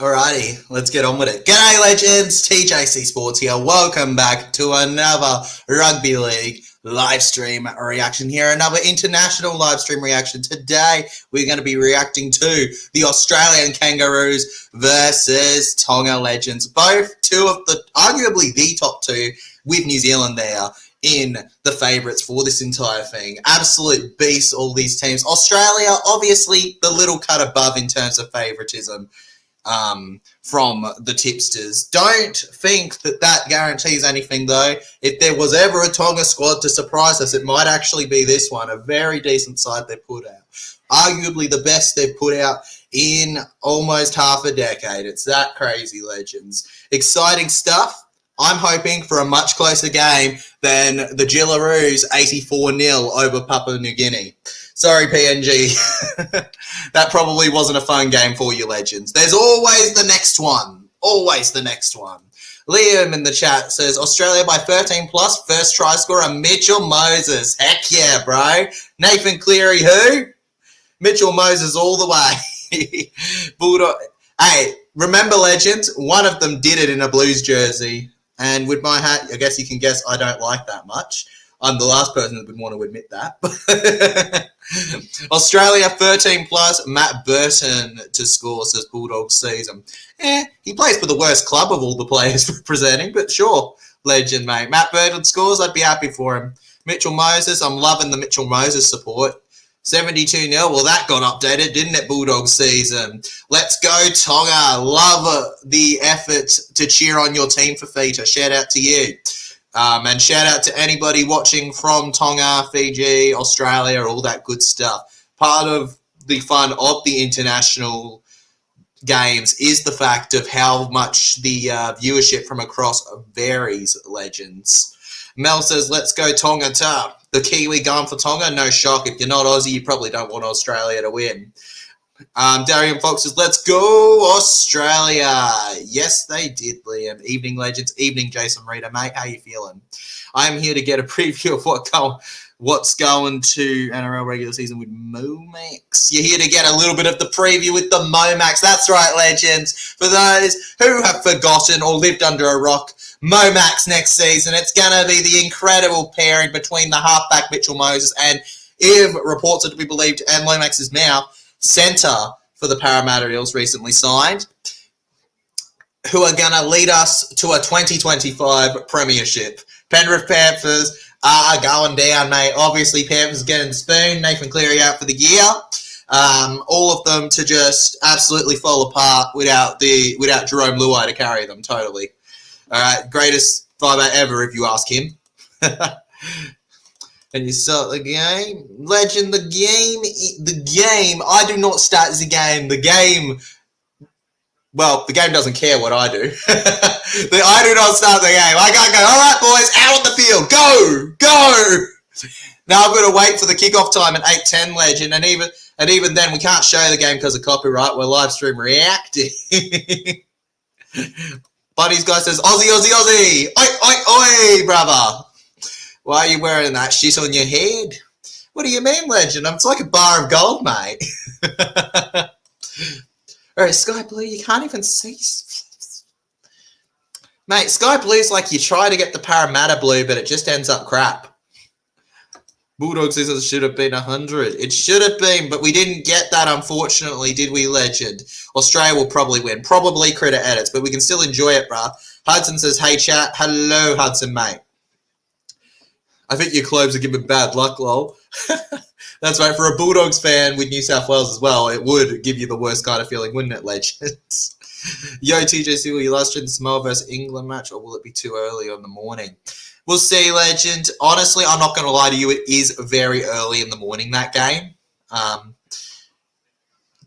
Alrighty, let's get on with it. G'day legends, TJC Sports here. Welcome back to another Rugby League live stream reaction here. Another international live stream reaction. Today, we're going to be reacting to the Australian Kangaroos versus Tonga Legends. Both two of the, arguably the top two, with New Zealand there in the favourites for this entire thing. Absolute beasts, all these teams. Australia, obviously, the little cut above in terms of favouritism. From the tipsters. Don't think that guarantees anything, though. If there was ever a Tonga squad to surprise us, it might actually be this one. A very decent side they put out. Arguably the best they've put out in almost half a decade. It's that crazy, legends. Exciting stuff. I'm hoping for a much closer game than the Jillaroos 84-0 over Papua New Guinea. Sorry, PNG. That probably wasn't a fun game for you, legends. There's always the next one. Always the next one. Liam in the chat says, Australia by 13 plus, first try scorer, Mitchell Moses. Heck yeah, bro. Nathan Cleary, who? Mitchell Moses all the way. Bulldog. Hey, remember, legends, one of them did it in a Blues jersey. And with my hat, I guess you can guess I don't like that much. I'm the last person that would want to admit that. Australia 13 plus, Matt Burton to score, says Bulldogs season. He plays for the worst club of all the players representing, but sure, legend, mate. Matt Burton scores, I'd be happy for him. Mitchell Moses, I'm loving the Mitchell Moses support. 72-0, well, that got updated, didn't it, Bulldogs season? Let's go, Tonga. Love the effort to cheer on your team for Feta. Shout out to you. And shout out to anybody watching from Tonga, Fiji, Australia, all that good stuff. Part of the fun of the international games is the fact of how much the viewership from across varies, legends. Mel says, let's go Tonga ta. The Kiwi going for Tonga? No shock. If you're not Aussie, you probably don't want Australia to win. Darian Fox says, let's go Australia. Yes, they did, Liam. Evening, legends. Evening, Jason Reader. Mate, how you feeling? I'm here to get a preview of what's going to NRL regular season with Momax. You're here to get a little bit of the preview with the Momax. That's right, legends. For those who have forgotten or lived under a rock, Momax next season, it's going to be the incredible pairing between the halfback Mitchell Moses and, if reports are to be believed, and Lomax's mouth, centre for the Parramatta Eels recently signed, who are going to lead us to a 2025 premiership. Penrith Panthers are going down, mate. Obviously, Panthers getting the spoon. Nathan Cleary out for the year. All of them to just absolutely fall apart without Jerome Luai to carry them totally. All right, greatest fibre ever if you ask him. And you start the game. Legend, the game. I do not start the game. The game doesn't care what I do. I do not start the game. I can't go, all right, boys, out on the field. Go. Now I've got to wait for the kickoff time at 8:10, legend. And even then, we can't show the game because of copyright. We're live stream reacting. Buddy's guy says, Aussie. Oi, brother. Why are you wearing that shit on your head? What do you mean, legend? It's like a bar of gold, mate. All right, Sky Blue, you can't even see. Mate, Sky Blue's like you try to get the Parramatta blue, but it just ends up crap. Bulldogs says it should have been 100. It should have been, but we didn't get that, unfortunately, did we, legend? Australia will probably win. Probably critter edits, but we can still enjoy it, bruh. Hudson says, hey, chat. Hello, Hudson, mate. I think your clothes are giving bad luck, lol. That's right. For a Bulldogs fan with New South Wales as well, it would give you the worst kind of feeling, wouldn't it, legends? Yo, TJC, will you live stream the Samoa versus England match, or will it be too early in the morning? We'll see, legend. Honestly, I'm not going to lie to you. It is very early in the morning, that game.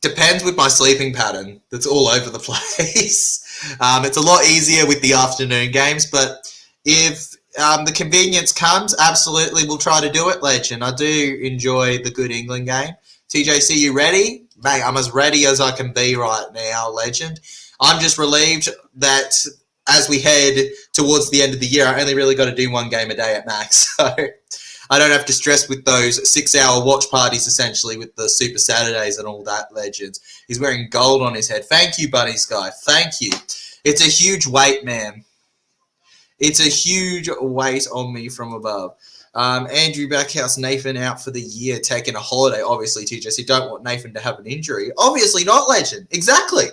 Depends with my sleeping pattern. That's all over the place. It's a lot easier with the afternoon games, but if the convenience comes, absolutely, we'll try to do it, legend. I do enjoy the good England game. TJC, you ready? Mate, I'm as ready as I can be right now, legend. I'm just relieved that as we head towards the end of the year, I only really got to do one game a day at max. So I don't have to stress with those 6-hour watch parties, essentially, with the Super Saturdays and all that, legends. He's wearing gold on his head. Thank you, Bunny Sky. Thank you. It's a huge weight, man. It's a huge weight on me from above. Andrew Backhouse, Nathan out for the year, taking a holiday. Obviously, TJC don't want Nathan to have an injury. Obviously not, legend. Exactly.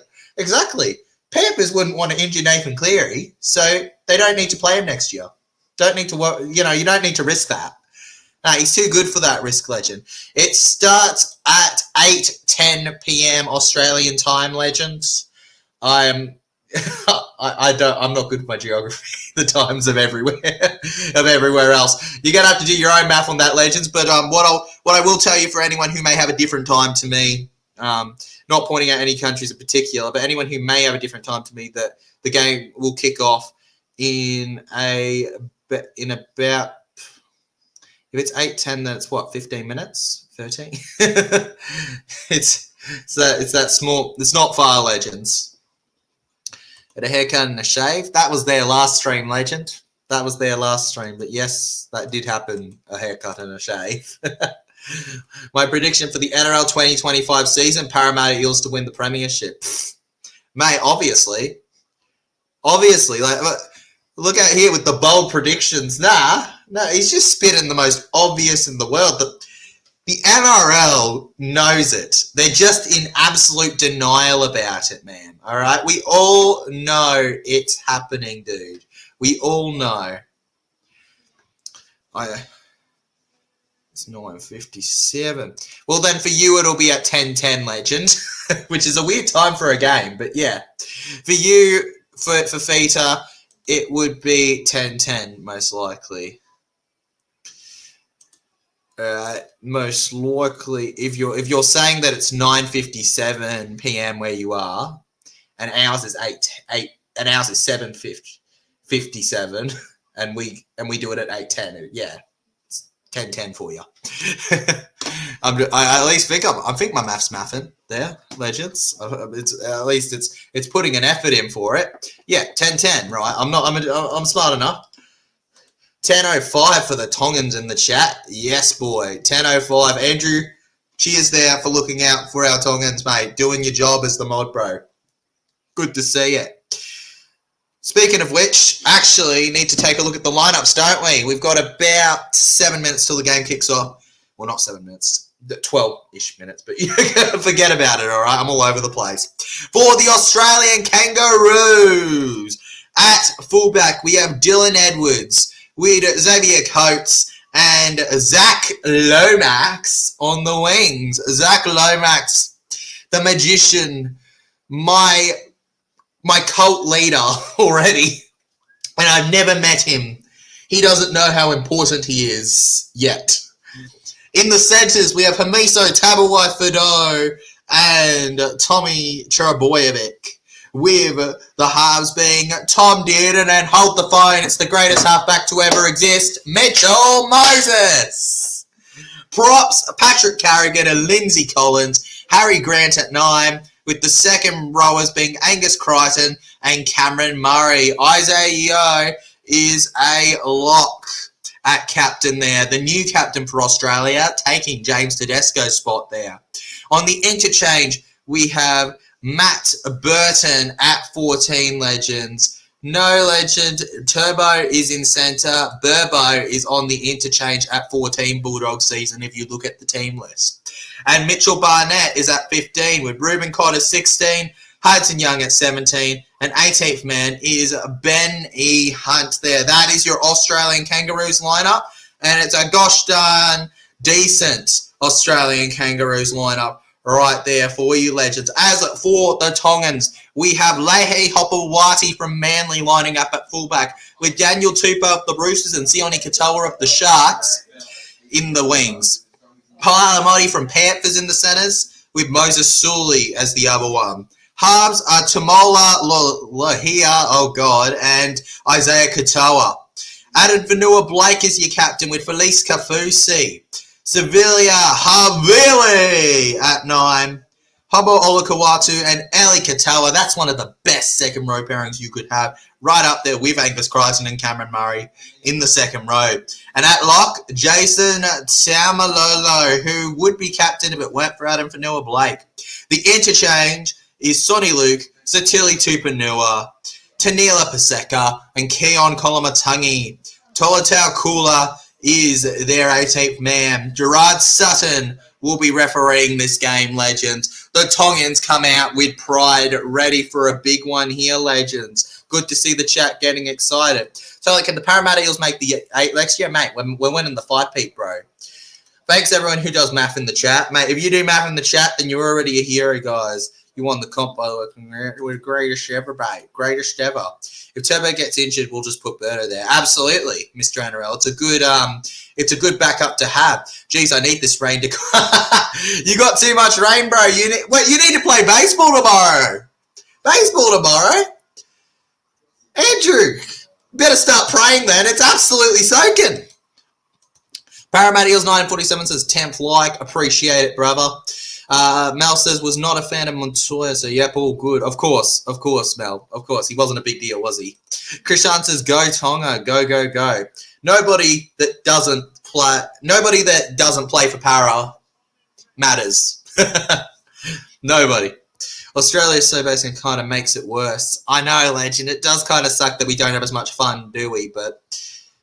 Panthers wouldn't want to injure Nathan Cleary, so they don't need to play him next year. Don't need to work. You don't need to risk that. No, he's too good for that risk, legend. It starts at 8:10 p.m. Australian time, legends. I'm not good with my geography. The times of everywhere else. You're gonna have to do your own math on that, legends. But what I will tell you, for anyone who may have a different time to me, not pointing out any countries in particular, but anyone who may have a different time to me, that the game will kick off in about. If it's 8:10, then it's what, 15 minutes, 13. It's that small. It's not far, legends. Had a haircut and a shave. That was their last stream, legend. That was their last stream. But yes, that did happen, a haircut and a shave. My prediction for the NRL 2025 season, Parramatta Eels to win the premiership. Mate, obviously. Like, look out here with the bold predictions. No, he's just spitting the most obvious in the world. The NRL knows it. They're just in absolute denial about it, man. All right? We all know it's happening, dude. We all know. It's 9:57. Well, then for you, it'll be at 10:10, legend, which is a weird time for a game. But yeah, for you, for Feta, it would be 10:10, most likely. Most likely, if you're saying that it's 9:57 p.m. where you are, and ours is 8 and ours is 7:57, and we do it at 8:10. Yeah, it's 10:10 for you. I at least think I think my math's mathing there, legends. It's putting an effort in for it. Yeah, 10:10, right? I'm smart enough. 10:05 for the Tongans in the chat. Yes, boy. 10:05. Andrew, cheers there for looking out for our Tongans, mate. Doing your job as the mod, bro. Good to see it. Speaking of which, actually need to take a look at the lineups, don't we? We've got about 7 minutes till the game kicks off. Well, not 7 minutes. 12-ish minutes, but forget about it, all right? I'm all over the place. For the Australian Kangaroos, at fullback, we have Dylan Edwards with Xavier Coates and Zach Lomax on the wings. Zach Lomax, the magician, my cult leader already, and I've never met him. He doesn't know how important he is yet. In the centres, we have Hamiso Tabuai-Fidow and Tommy Cheraboyevic, with the halves being Tom Dearden and hold the phone, it's the greatest halfback to ever exist, Mitchell Moses. Props, Patrick Carrigan and Lindsay Collins, Harry Grant at 9, with the second rowers being Angus Crichton and Cameron Murray. Isaiah Yeo is a lock at captain there, the new captain for Australia, taking James Tedesco's spot there. On the interchange, we have Matt Burton at 14, legends. No, legend. Turbo is in centre. Burbo is on the interchange at 14, Bulldog season, if you look at the team list. And Mitchell Barnett is at 15, with Ruben Cotter 16, Hudson Young at 17, and 18th man is Ben E. Hunt there. That is your Australian Kangaroos lineup, and it's a gosh darn decent Australian Kangaroos lineup right there for you, legends. As for the Tongans, we have Leahy Hopewati from Manly lining up at fullback, with Daniel Tupou of the Roosters and Sione Katoa of the Sharks in the wings. Palamoti from Panthers in the centres, with Moses Sully as the other one. Halves are Tamola Lahia, and Isaiah Katoa. Adam Vanua-Blake is your captain, with Felice Kafusi. Sevilla Havili at 9. Habo Olakawatu and Eli Katawa. That's one of the best second row pairings you could have. Right up there with Angus Crichton and Cameron Murray in the second row. And at lock, Jason Taumalolo, who would be captain if it weren't for Adam Fanua-Blake. The interchange is Sonny Luke, Satili Tupanua, Tanila Paseka, and Keon Kolomatangi. Tolatau Kula is their 18th man. Gerard Sutton will be refereeing this game, legends. The Tongans come out with pride, ready for a big one here, legends. Good to see the chat getting excited. So, can the Parramatta Eels make the 8 next year? Mate, we're winning the 5-peat, bro. Thanks, everyone who does math in the chat. Mate, if you do math in the chat, then you're already a hero, guys. You won the comp, by the way. We're greatest ever, mate. Greatest ever. If Turbo gets injured, we'll just put Berto there. Absolutely, Mr. NRL. It's a good backup to have. Jeez, I need this rain to... You got too much rain, bro. You need to play baseball tomorrow. Baseball tomorrow? Andrew, better start praying then. It's absolutely soaking. Parramatta Eels 947 says 10th like. Appreciate it, brother. Mel says, was not a fan of Montoya, so yep, all good. Of course, Mel. Of course. He wasn't a big deal, was he? Krishan says, go Tonga, go, go, go. Nobody that doesn't play for Para matters. Nobody. Australia is so basic and kind of makes it worse. I know, legend. It does kind of suck that we don't have as much fun, do we? But,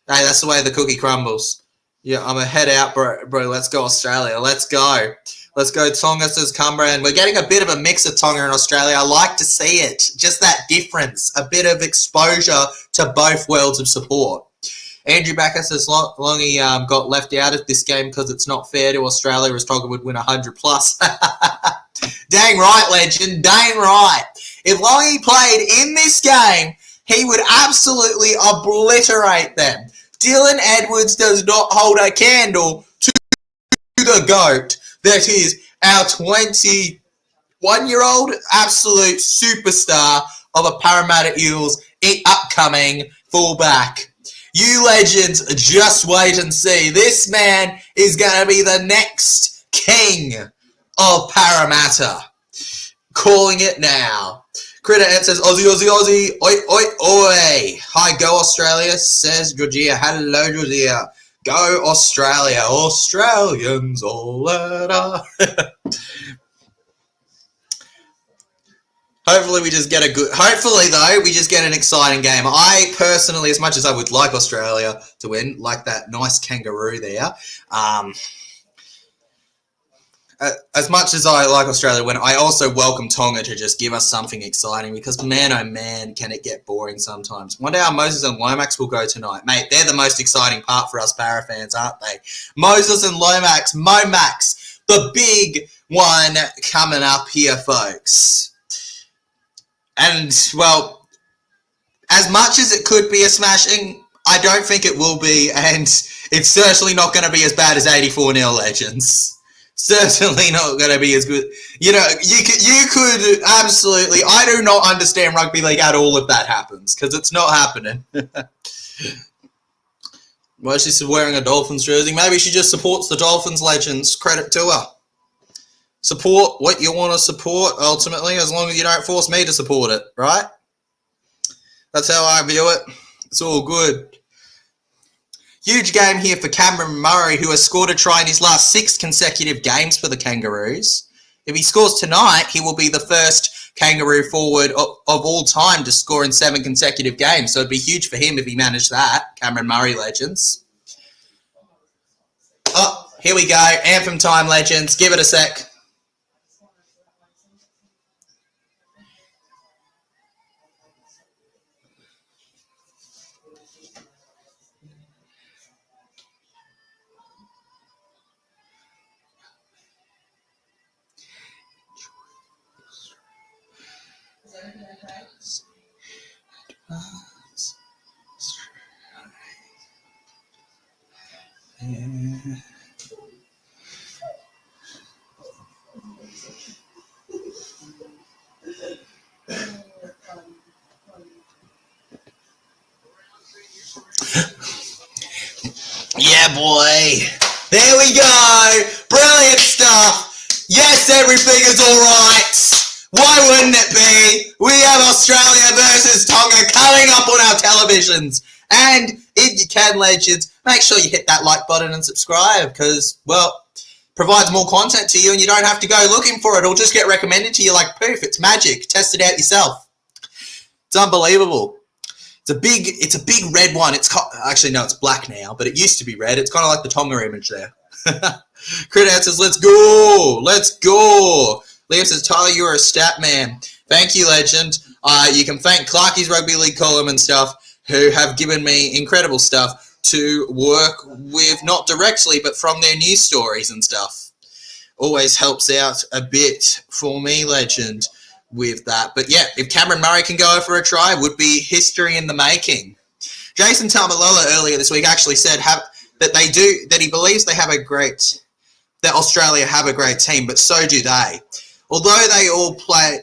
hey, that's the way the cookie crumbles. Yeah, I'm a head out, bro. Let's go Australia. Let's go. Let's go Tonga, says Cumbra. And we're getting a bit of a mix of Tonga and Australia. I like to see it. Just that difference. A bit of exposure to both worlds of support. Andrew Backer says Longy got left out of this game because it's not fair to Australia as Tonga would win 100+. Dang right, legend. Dang right. If Longy played in this game, he would absolutely obliterate them. Dylan Edwards does not hold a candle to the GOAT. That is our 21-year-old absolute superstar of a Parramatta Eels upcoming fullback. You legends, just wait and see. This man is going to be the next king of Parramatta. Calling it now. Critter Ed says, Aussie, Aussie, Aussie. Oi, oi, oi. Hi, go Australia, says Georgia. Hello, Georgia. Go Australia. Australians all that are. Hopefully, we just get a good... Hopefully, though, we just get an exciting game. I, personally, as much as I would like Australia to win, like that nice kangaroo there, as much as I like Australia to win, I also welcome Tonga to just give us something exciting because, man, oh, man, can it get boring sometimes. Wonder how Moses and Lomax will go tonight. Mate, they're the most exciting part for us Para fans, aren't they? Moses and Lomax, Momax, the big one coming up here, folks. And, well, as much as it could be a smashing, I don't think it will be, and it's certainly not going to be as bad as 84-0 Legends. Certainly not going to be as good. You know, you could absolutely... I do not understand rugby league at all if that happens, because it's not happening. Well, she's wearing a Dolphins jersey. Maybe she just supports the Dolphins, Legends. Credit to her. Support what you want to support, ultimately, as long as you don't force me to support it, right? That's how I view it. It's all good. Huge game here for Cameron Murray, who has scored a try in his last 6 consecutive games for the Kangaroos. If he scores tonight, he will be the first Kangaroo forward of all time to score in 7 consecutive games. So it'd be huge for him if he managed that. Cameron Murray, Legends. Oh, here we go. Anthem time, Legends. Give it a sec. Yeah, boy. There we go. Brilliant stuff. Yes, everything is all right. Why wouldn't it be? We have Australia versus Tonga coming up on our televisions. And if you can, legends, make sure you hit that like button and subscribe because, well, provides more content to you and you don't have to go looking for it. It'll just get recommended to you like poof. It's magic. Test it out yourself. It's unbelievable. It's a big red one. Actually, no, it's black now, but it used to be red. It's kind of like the Tonga image there. Crit says, let's go. Let's go. Liam says, Tyler, you're a stat man. Thank you, legend. You can thank Clarkie's Rugby League column and stuff who have given me incredible stuff to work with, not directly, but from their news stories and stuff. Always helps out a bit for me, legend, with that. But yeah, if Cameron Murray can go for a try, would be history in the making. Jason Tamalolo earlier this week actually said that he believes that Australia have a great team, but so do they. Although they all play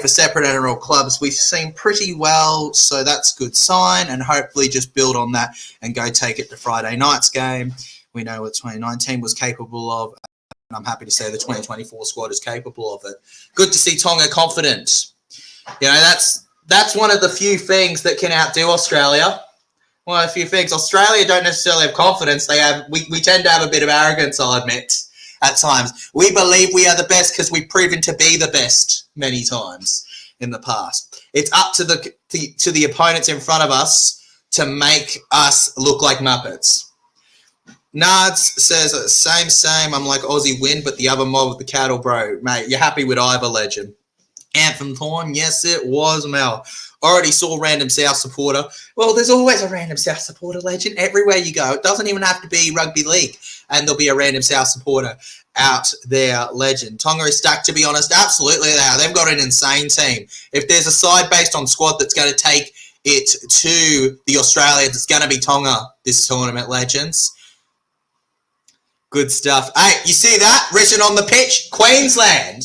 for separate NRL clubs, we seem pretty well, so that's a good sign, and hopefully just build on that and go take it to Friday night's game. We know what 2019 was capable of, and I'm happy to say the 2024 squad is capable of it. Good to see Tonga confident. You know, that's one of the few things that can outdo Australia. One of the few things. Australia don't necessarily have confidence. We tend to have a bit of arrogance, I'll admit. At times, we believe we are the best because we've proven to be the best many times in the past. It's up to the opponents in front of us to make us look like Muppets. Nards says, same. I'm like Aussie win, but the other mob with the cattle, bro. Mate, you're happy with either, legend. Anthem time, yes, it was, Mel. Already saw random South supporter. Well, there's always a random South supporter, legend, everywhere you go. It doesn't even have to be rugby league, and there'll be a random South supporter out there, legend. Tonga is stacked, to be honest. Absolutely they are. They've got an insane team. If there's a side based on squad that's going to take it to the Australians, it's going to be Tonga this tournament, legends. Good stuff. Hey, you see that? Written on the pitch? Queensland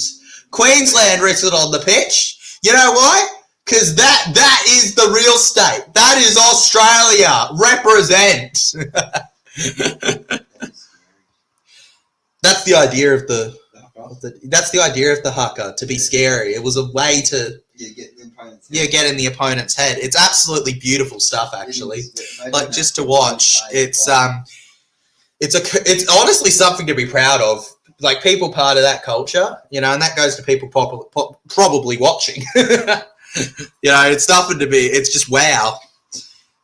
written on the pitch. You know why? Because that is the real state. That is Australia. Represent. That's the idea of the haka, to be scary. It was a way to get in the opponent's head. It's absolutely beautiful stuff, actually. Like, just to watch. It's honestly something to be proud of. Like, people part of that culture, you know, and that goes to people probably watching. You know, it's nothing to be. It's just wow.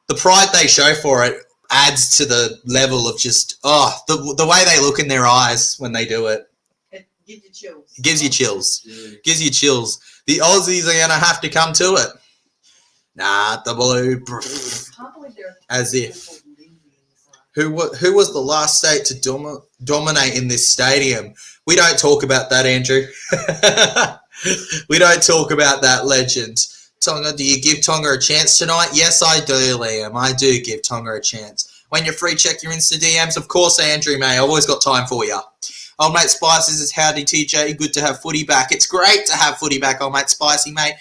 The pride they show for it adds to the level of just the way they look in their eyes when they do it. It gives you chills. It gives you chills. Yeah. Gives you chills. The Aussies are gonna have to come to it. Nah, the blue. As if. Who was the last state to dominate in this stadium? We don't talk about that, Andrew. We don't talk about that, legend. Tonga, do you give Tonga a chance tonight? Yes, I do, Liam. I do give Tonga a chance. When you're free, check your Insta DMs. Of course, Andrew, mate. I've always got time for you. Old mate Spices is howdy, TJ. Good to have footy back. It's great to have footy back, old mate Spicy, mate.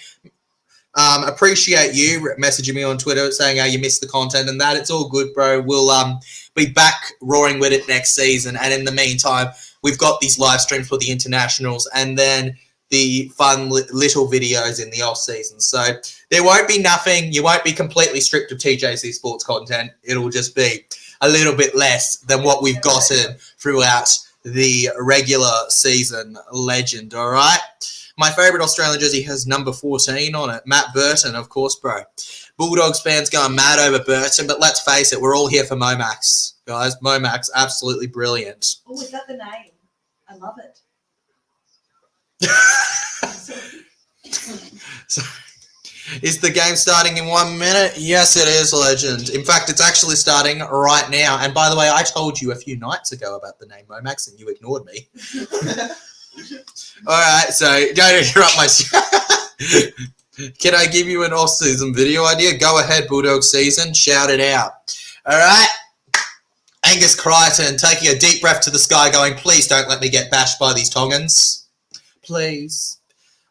Appreciate you messaging me on Twitter saying how you missed the content and that. It's all good, bro. We'll be back roaring with it next season. And in the meantime, we've got these live streams for the internationals and then the fun little videos in the off season. So there won't be nothing. You won't be completely stripped of TJC sports content. It'll just be a little bit less than what we've gotten throughout the regular season, legend. All right. My favourite Australian jersey has number 14 on it. Matt Burton, of course, bro. Bulldogs fans going mad over Burton, but let's face it, we're all here for Momax, guys. Momax, absolutely brilliant. Oh, is that the name? I love it. So, is the game starting in 1 minute? Yes, it is, legend. In fact, it's actually starting right now. And by the way, I told you a few nights ago about the name Momax, and you ignored me. All right, so don't interrupt my. Can I give you an off-season video idea? Go ahead, Bulldog season. Shout it out. All right. Angus Crichton taking a deep breath to the sky going, please don't let me get bashed by these Tongans. Please.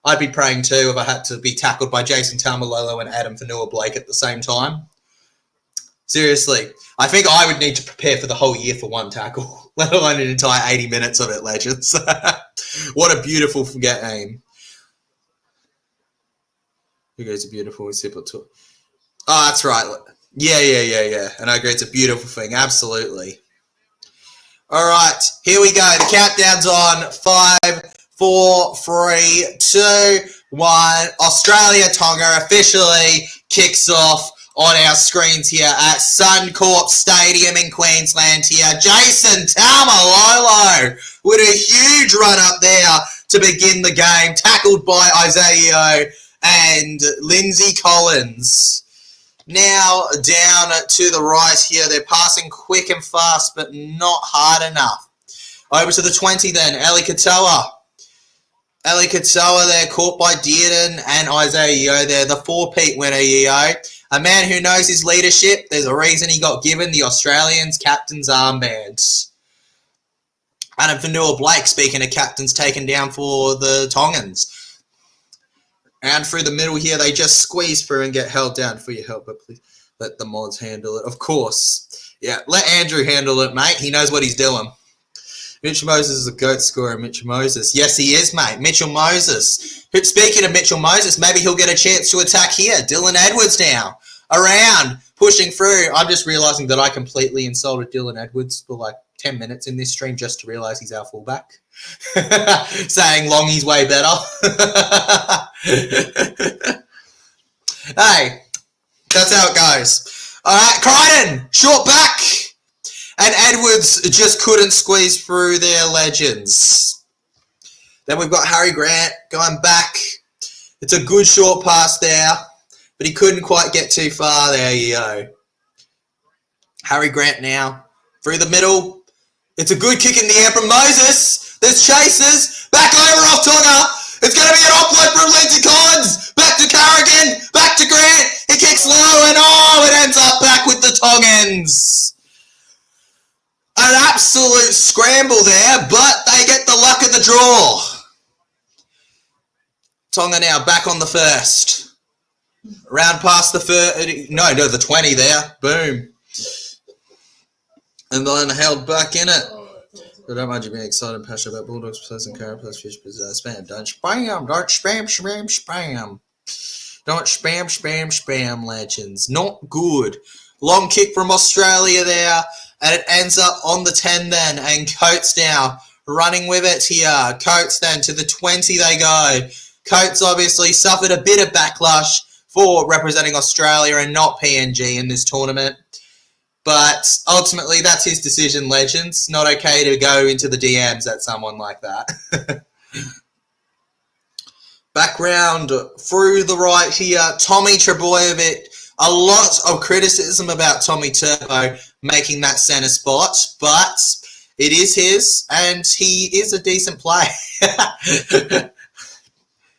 I'd be praying too if I had to be tackled by Jason Tamalolo and Adam Fanua-Blake at the same time. Seriously. I think I would need to prepare for the whole year for one tackle, let alone an entire 80 minutes of it, legends. What a beautiful game. Who goes a beautiful simple tour? Oh, that's right. Yeah. And I agree, it's a beautiful thing. Absolutely. All right, here we go. The countdown's on. 5, 4, 3, 2, 1. Australia Tonga officially kicks off on our screens here at Suncorp Stadium in Queensland here. Jason Taumalolo with a huge run up there to begin the game, tackled by Isaiah and Lindsay Collins. Now down to the right here, they're passing quick and fast, but not hard enough. Over to the 20 then, Eli Katoa. Eli Katoa there, caught by Dearden and Isaiah Yeo there, the 4-peat winner, Yeo. A man who knows his leadership. There's a reason he got given the Australians captain's armband. Adam Fanua-Blake, speaking of captains, taken down for the Tongans. And through the middle here, they just squeeze through and get held down. For your help, but please let the mods handle it. Of course. Yeah, let Andrew handle it, mate. He knows what he's doing. Mitchell Moses is a GOAT scorer, Mitchell Moses. Yes, he is, mate. Mitchell Moses. Speaking of Mitchell Moses, maybe he'll get a chance to attack here. Dylan Edwards now. Around. Pushing through. I'm just realising that I completely insulted Dylan Edwards for like 10 minutes in this stream just to realise he's our fullback. Saying Longy's way better. Hey, that's how it goes. All right, Crichton. Short back. And Edwards just couldn't squeeze through their legends. Then we've got Harry Grant going back. It's a good short pass there, but he couldn't quite get too far. There you go. Harry Grant now. Through the middle. It's a good kick in the air from Moses. There's chasers. Back over off Tonga. It's going to be an offload from Lindsay Collins. Back to Carrigan. Back to Grant. He kicks low and it ends up back with the Tongans. An absolute scramble there, but they get the luck of the draw. Tonga now back on the first. Round past the 30. No, the 20 there. Boom. And then held back in it. I don't mind you being excited and passionate about Bulldogs, Pleasant Current, plus future spam. Don't spam. Don't spam. Don't spam, legends. Not good. Long kick from Australia there. And it ends up on the 10 then. And Coates now running with it here. Coates then to the 20 they go. Coates obviously suffered a bit of backlash for representing Australia and not PNG in this tournament. But ultimately, that's his decision, legends. Not okay to go into the DMs at someone like that. Background through the right here. Tommy Trebojevic. A lot of criticism about Tommy Turbo making that centre spot, but it is his, and he is a decent player.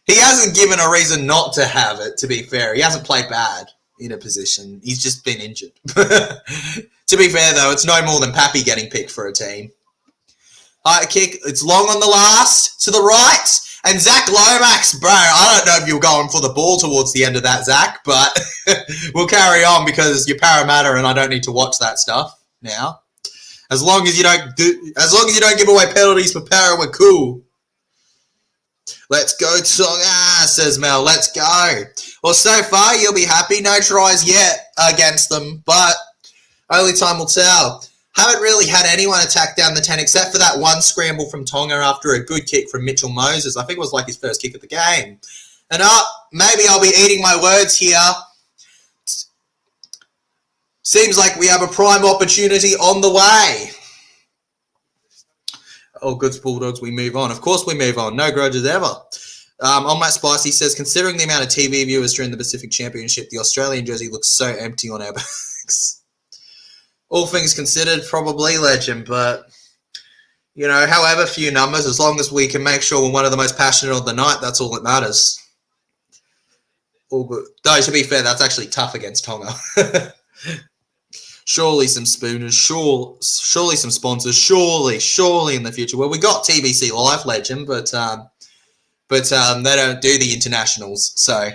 He hasn't given a reason not to have it, to be fair. He hasn't played bad in a position. He's just been injured. To be fair, though, it's no more than Pappy getting picked for a team. High kick. It's long on the last. To the right. And Zach Lomax, bro, I don't know if you're going for the ball towards the end of that, Zach, but we'll carry on because you're Parramatta and I don't need to watch that stuff now. As long as you don't give away penalties for Para, we're cool. Let's go, Tonga, says Mel. Let's go. Well, so far, you'll be happy. No tries yet against them, but only time will tell. Haven't really had anyone attack down the 10 except for that one scramble from Tonga after a good kick from Mitchell Moses. I think it was like his first kick of the game. And maybe I'll be eating my words here. Seems like we have a prime opportunity on the way. Oh, good Bulldogs, we move on. Of course we move on. No grudges ever. On Matt Spicy says, considering the amount of TV viewers during the Pacific Championship, the Australian jersey looks so empty on our backs. All things considered, probably legend, but, you know, however few numbers, as long as we can make sure we're one of the most passionate of the night, that's all that matters. All good. Though, to be fair, that's actually tough against Tonga. Surely some spooners, surely some sponsors, surely in the future. Well, we got TBC Live, legend, but they don't do the internationals. So,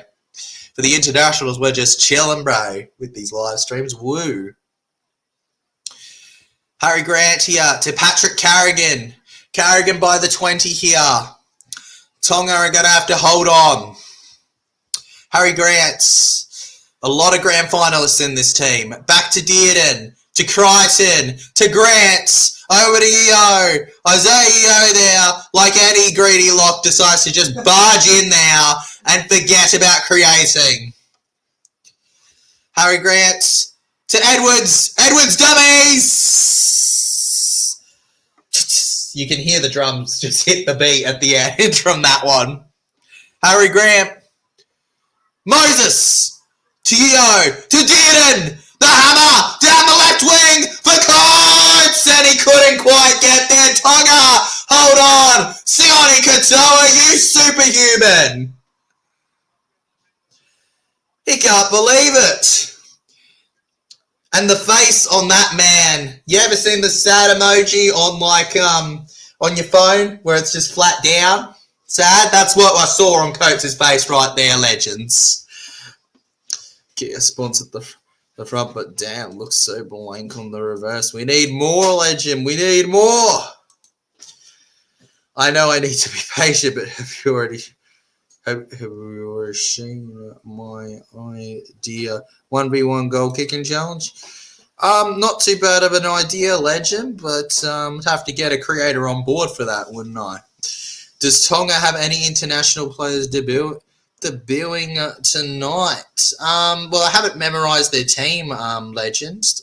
for the internationals, we're just chilling, bro, with these live streams. Woo. Harry Grant here to Patrick Carrigan. Carrigan by the 20 here. Tonga are going to have to hold on. Harry Grants. A lot of grand finalists in this team. Back to Dearden. To Crichton. To Grants. Over to Eo. Isaiah Eo there. Like any greedy lock decides to just barge in there and forget about creating. Harry Grants. To Edwards. Edwards dummies. You can hear the drums just hit the beat at the end from that one. Harry Grant. Moses. To Eo. To Dearden. The hammer. Down the left wing. For Coates. And he couldn't quite get there. Tonga. Hold on. Sione Katoa. You superhuman. He can't believe it. And the face on that man. You ever seen the sad emoji on your phone where it's just flat down? Sad? That's what I saw on Coates' face right there, legends. Kia sponsored the front, but damn, looks so blank on the reverse. We need more, legend. We need more. I know I need to be patient, but have you already seen my idea 1v1 goal kicking challenge? Not too bad of an idea, legend, but I'd have to get a creator on board for that, wouldn't I? Does Tonga have any international players debuting tonight? Well, I haven't memorized their team, legends.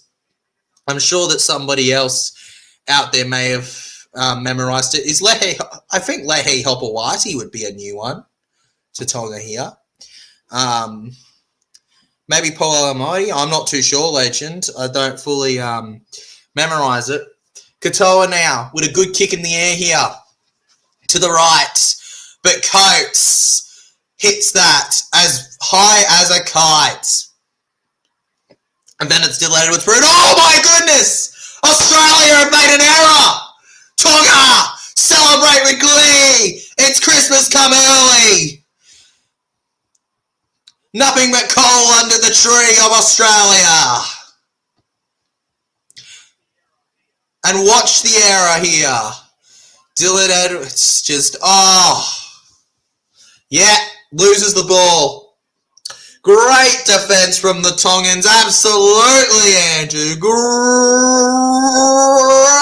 I'm sure that somebody else out there may have memorized it. Is Lehe? I think Lehe Hopawati would be a new one to Tonga here. Maybe Paul Almighty. I'm not too sure, legend. I don't fully memorize it. Katoa now with a good kick in the air here to the right. But Coates hits that as high as a kite. And then it's deleted with fruit. Oh my goodness! Australia have made an error! Tonga! Celebrate with glee! It's Christmas come early! Nothing but coal under the tree of Australia. And watch the error here. Dylan Edwards just, yeah, loses the ball. Great defense from the Tongans. Absolutely, Andrew.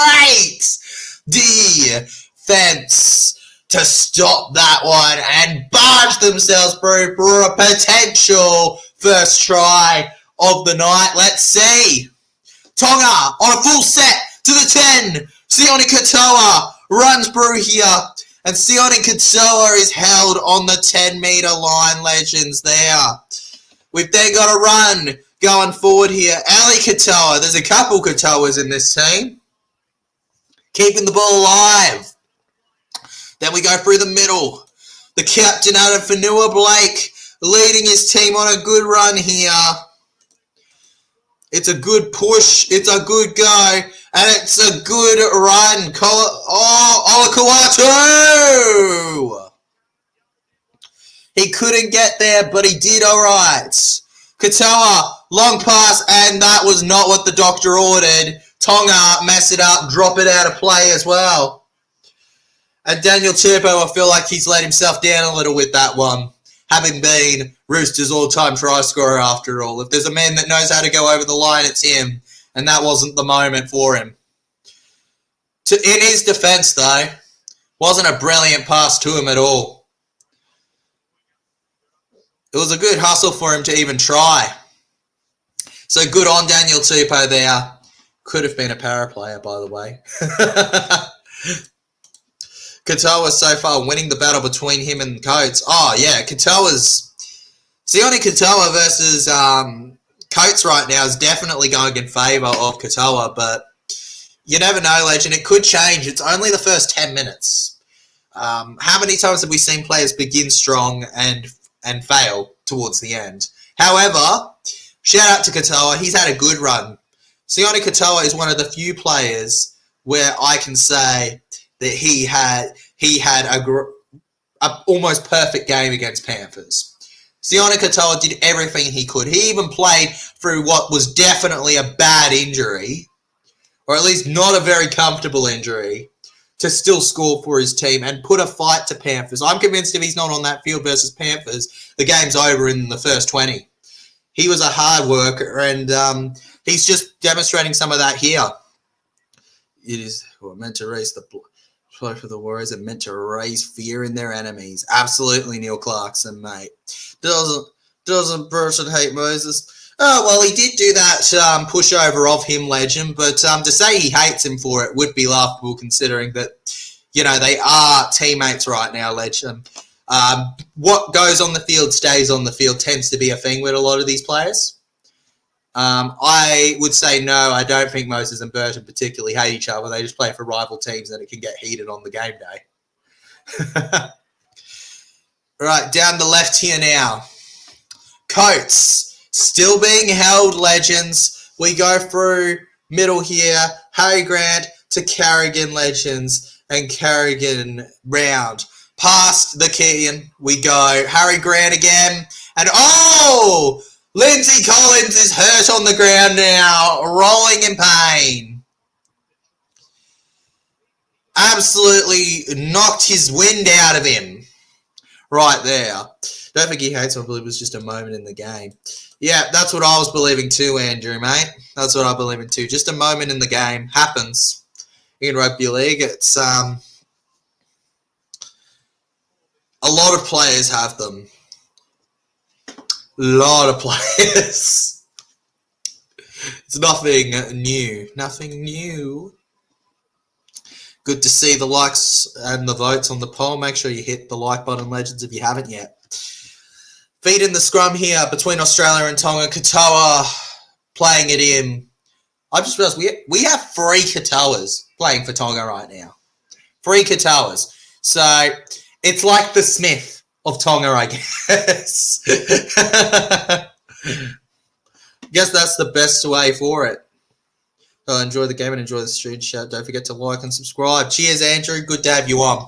Great defense to stop that one and barge themselves through for a potential first try of the night. Let's see. Tonga on a full set to the 10. Sione Katoa runs through here. And Sione Katoa is held on the 10-meter line, legends there. We've then got a run going forward here. Ali Katoa. There's a couple Katoas in this team. Keeping the ball alive. Then we go through the middle. The captain Adam Fanua Blake leading his team on a good run here. It's a good push. It's a good go. And it's a good run. Olakawatu! He couldn't get there, but he did all right. Katoa, long pass, and that was not what the doctor ordered. Tonga mess it up, drop it out of play as well. And Daniel Turpo, I feel like he's let himself down a little with that one, having been Roosters' all-time try scorer after all. If there's a man that knows how to go over the line, it's him. And that wasn't the moment for him. In his defence, though, wasn't a brilliant pass to him at all. It was a good hustle for him to even try. So good on Daniel Tupou there. Could have been a para player, by the way. Katoa so far winning the battle between him and Coates. Oh, yeah, Sione Katoa versus Coates right now is definitely going in favour of Katoa, but you never know, legend. It could change. It's only the first 10 minutes. How many times have we seen players begin strong and fail towards the end? However, shout out to Katoa. He's had a good run. Sione Katoa is one of the few players where I can say that he had a almost perfect game against Panthers. Sione Katoa did everything he could. He even played through what was definitely a bad injury, or at least not a very comfortable injury, to still score for his team and put a fight to Panthers. I'm convinced if he's not on that field versus Panthers, the game's over in the first 20. He was a hard worker, and he's just demonstrating some of that here. It is meant to raise the play for the Warriors and meant to raise fear in their enemies. Absolutely, Neil Clarkson, mate. Doesn't Burton hate Moses? Oh, well, he did do that pushover of him, legend, but to say he hates him for it would be laughable considering that, you know, they are teammates right now, legend. What goes on the field stays on the field tends to be a thing with a lot of these players. I would say no, I don't think Moses and Burton particularly hate each other. They just play for rival teams and it can get heated on the game day. Right, down the left here now. Coates. Still being held, legends. We go through middle here. Harry Grant to Carrigan, legends. And Carrigan round. Past the Kean we go. Harry Grant again. And oh! Lindsay Collins is hurt on the ground now. Rolling in pain. Absolutely knocked his wind out of him. Right there. Don't think he hates him. I believe it was just a moment in the game. Yeah, that's what I was believing too, Andrew, mate. That's what I believe in too. Just a moment in the game. Happens in rugby league. It's a lot of players have them. Lot of players. It's nothing new. Nothing new. Good to see the likes and the votes on the poll. Make sure you hit the like button, legends, if you haven't yet. Feet in the scrum here between Australia and Tonga. Katoa playing it in. I just realised we have 3 Katoas playing for Tonga right now. 3 Katoas. So it's like the Smith of Tonga, I guess. Guess that's the best way for it. Enjoy the game and enjoy the stream chat. Don't forget to like and subscribe. Cheers, Andrew. Good to have you on.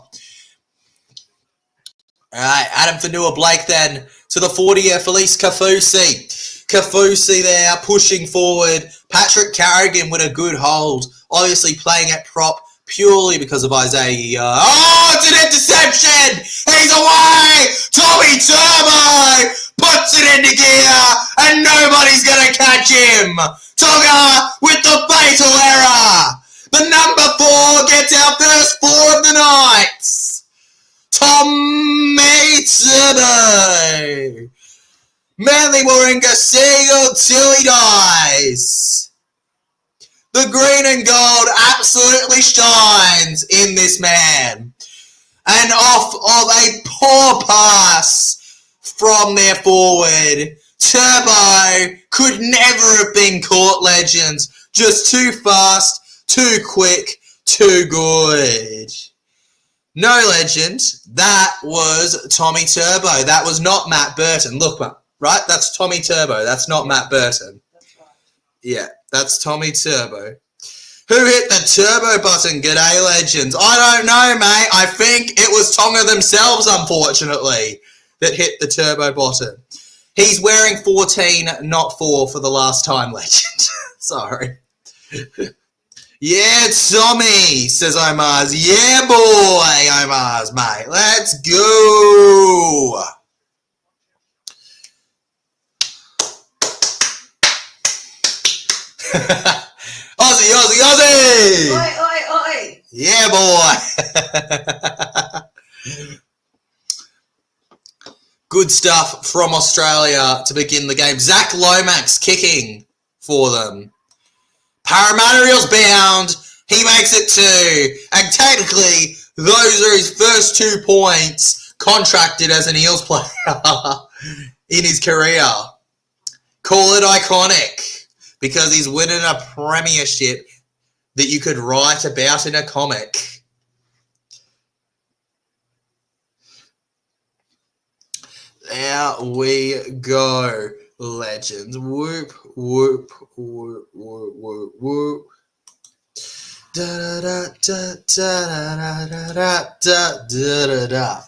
All right, Adam Fanua-Blake then to the 40-year Felice Kafusi. Kafusi there pushing forward. Patrick Carrigan with a good hold. Obviously playing at prop purely because of Isaiah. Oh, it's an interception! He's away! Tommy Turbo puts it into gear and nobody's going to catch him. Tonga with the fatal error. The number 4 gets our first 4 of the night. Tommy Turbo. Manly Warringah Seagull till he dies. The green and gold absolutely shines in this man. And off of a poor pass from their forward. Turbo could never have been caught, legends. Just too fast, too quick, too good. No, legend. That was Tommy Turbo. That was not Matt Burton. Look, right? That's Tommy Turbo. That's not Matt Burton. That's right. Yeah, that's Tommy Turbo. Who hit the turbo button? G'day, legends. I don't know, mate. I think it was Tonga themselves, unfortunately, that hit the turbo button. He's wearing 14, not 4 for the last time, legend. Sorry. Yeah, Tommy, says Omar's. Yeah, boy, Omar's, mate. Let's go. Aussie, Aussie, Aussie! Oi, oi, oi! Yeah, boy. Good stuff from Australia to begin the game. Zach Lomax kicking for them. Parramatta Eels bound. He makes it 2. And technically, those are his first 2 points contracted as an Eels player in his career. Call it iconic because he's winning a premiership that you could write about in a comic. There we go, legends. Whoop, whoop, whoop, whoop, whoop, whoop. Da da da da da da da da da.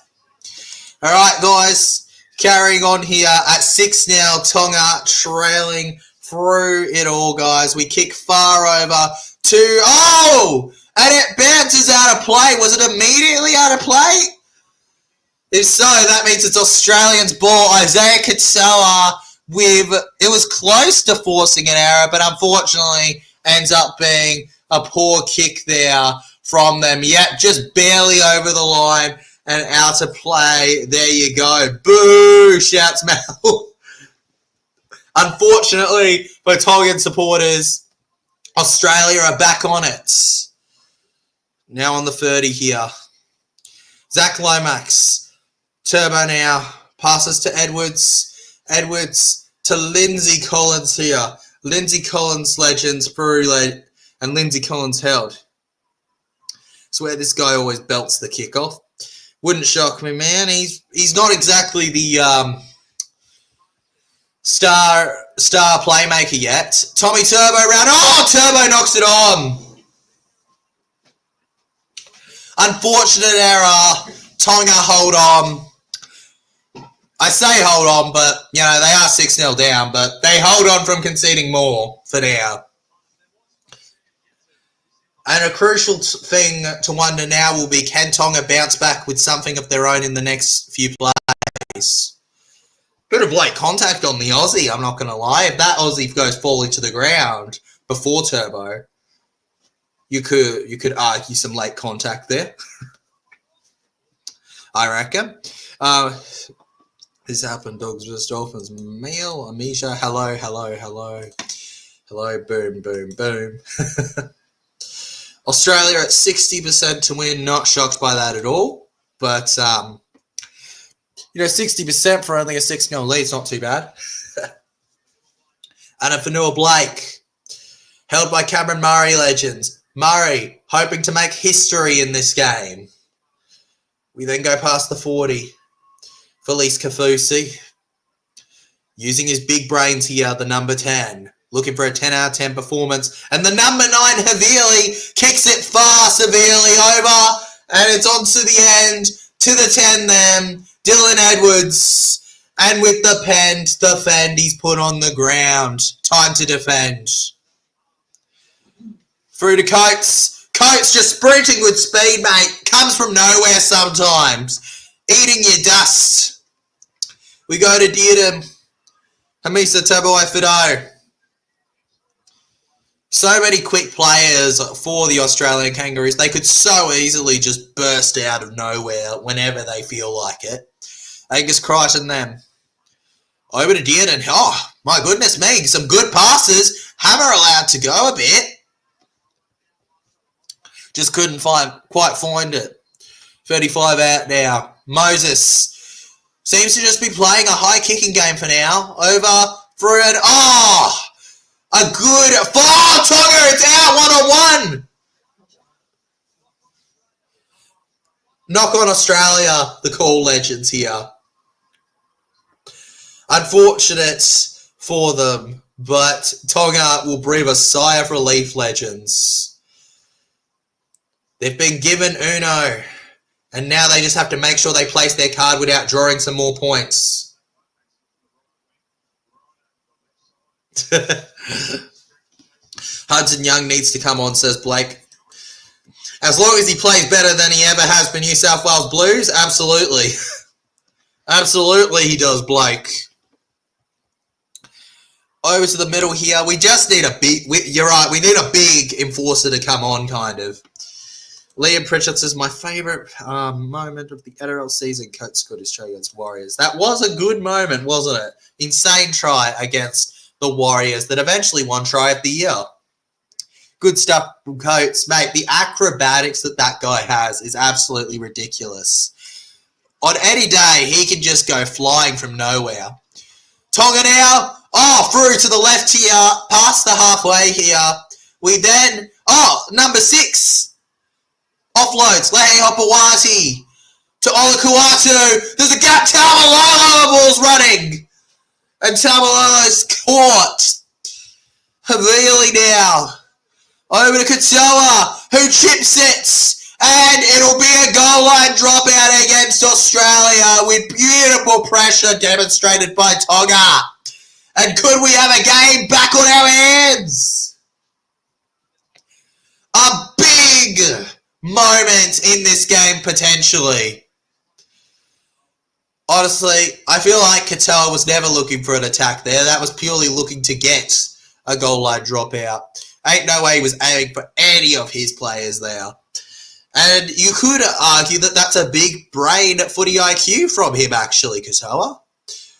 All right, guys, carrying on here at 6 now. Tonga trailing through it all, guys. We kick far over to And it bounces out of play. Was it immediately out of play? If so, that means it's Australians' ball. Isaiah Katsoa it was close to forcing an error, but unfortunately ends up being a poor kick there from them. Yep, just barely over the line and out of play. There you go. Boo, shouts Mel. Unfortunately for Tongan supporters, Australia are back on it. Now on the 30 here. Zach Lomax. Turbo now. Passes to Edwards. Edwards to Lindsay Collins here. Lindsay Collins legends, Peru led, and Lindsay Collins held. Swear this guy always belts the kickoff. Wouldn't shock me, man. He's not exactly the star playmaker yet. Tommy Turbo round. Oh, Turbo knocks it on. Unfortunate error. Tonga hold on. I say hold on, but, you know, they are 6-0 down, but they hold on from conceding more for now. And a crucial thing to wonder now will be, can Tonga bounce back with something of their own in the next few plays? Bit of late contact on the Aussie, I'm not going to lie. If that Aussie goes falling to the ground before Turbo, you could argue some late contact there. I reckon. This happened, Dogs vs Dolphins. Meal, Amisha, hello, hello, hello. Hello, boom, boom, boom. Australia at 60% to win, not shocked by that at all. But, 60% for only a 6-0 lead is not too bad. And a Fanua Blake, held by Cameron Murray legends. Murray, hoping to make history in this game. We then go past the 40. Felice Kafusi, using his big brains here, the number 10. Looking for a 10 out of 10 performance. And the number 9, Havili, kicks it far severely over. And it's on to the end. To the 10 then. Dylan Edwards. And with the pen to defend, he's put on the ground. Time to defend. Through to Coates. Coates just sprinting with speed, mate. Comes from nowhere sometimes. Eating your dust. We go to Dearden. Hamisa Tabuai Fido. So many quick players for the Australian Kangaroos. They could so easily just burst out of nowhere whenever they feel like it. Angus Crichton then. Over to Dearden. Oh, my goodness me. Some good passes. Hammer allowed to go a bit. Just couldn't quite find it. 35 out now. Moses seems to just be playing a high kicking game for now. Over for an a good Tonga, it's out 1-on-1. Knock on Australia, the call legends here. Unfortunate for them, but Tonga will breathe a sigh of relief, legends. They've been given Uno. And now they just have to make sure they place their card without drawing some more points. Hudson Young needs to come on, says Blake. As long as he plays better than he ever has for New South Wales Blues, absolutely. Absolutely he does, Blake. Over to the middle here. We just need a big... You're right, we need a big enforcer to come on, kind of. Liam Pritchard says, my favourite moment of the NRL season, Coates scored his try against Warriors. That was a good moment, wasn't it? Insane try against the Warriors that eventually won try of the year. Good stuff from Coates. Mate, the acrobatics that guy has is absolutely ridiculous. On any day, he can just go flying from nowhere. Tonga now. Oh, through to the left here, past the halfway here. We then, number 6. Offloads, Lehi Hopawati to Olakuatu. There's a gap. Tamalolo, ball's running. And Tamalolo's caught. Havili now. Over to Katsoa, who chips it. And it'll be a goal line dropout against Australia with beautiful pressure demonstrated by Tonga. And could we have a game back on our hands? a big moment in this game, potentially. Honestly, I feel like Katoa was never looking for an attack there. That was purely looking to get a goal line dropout. Ain't no way he was aiming for any of his players there. And you could argue that that's a big brain footy IQ from him, actually, Katoa.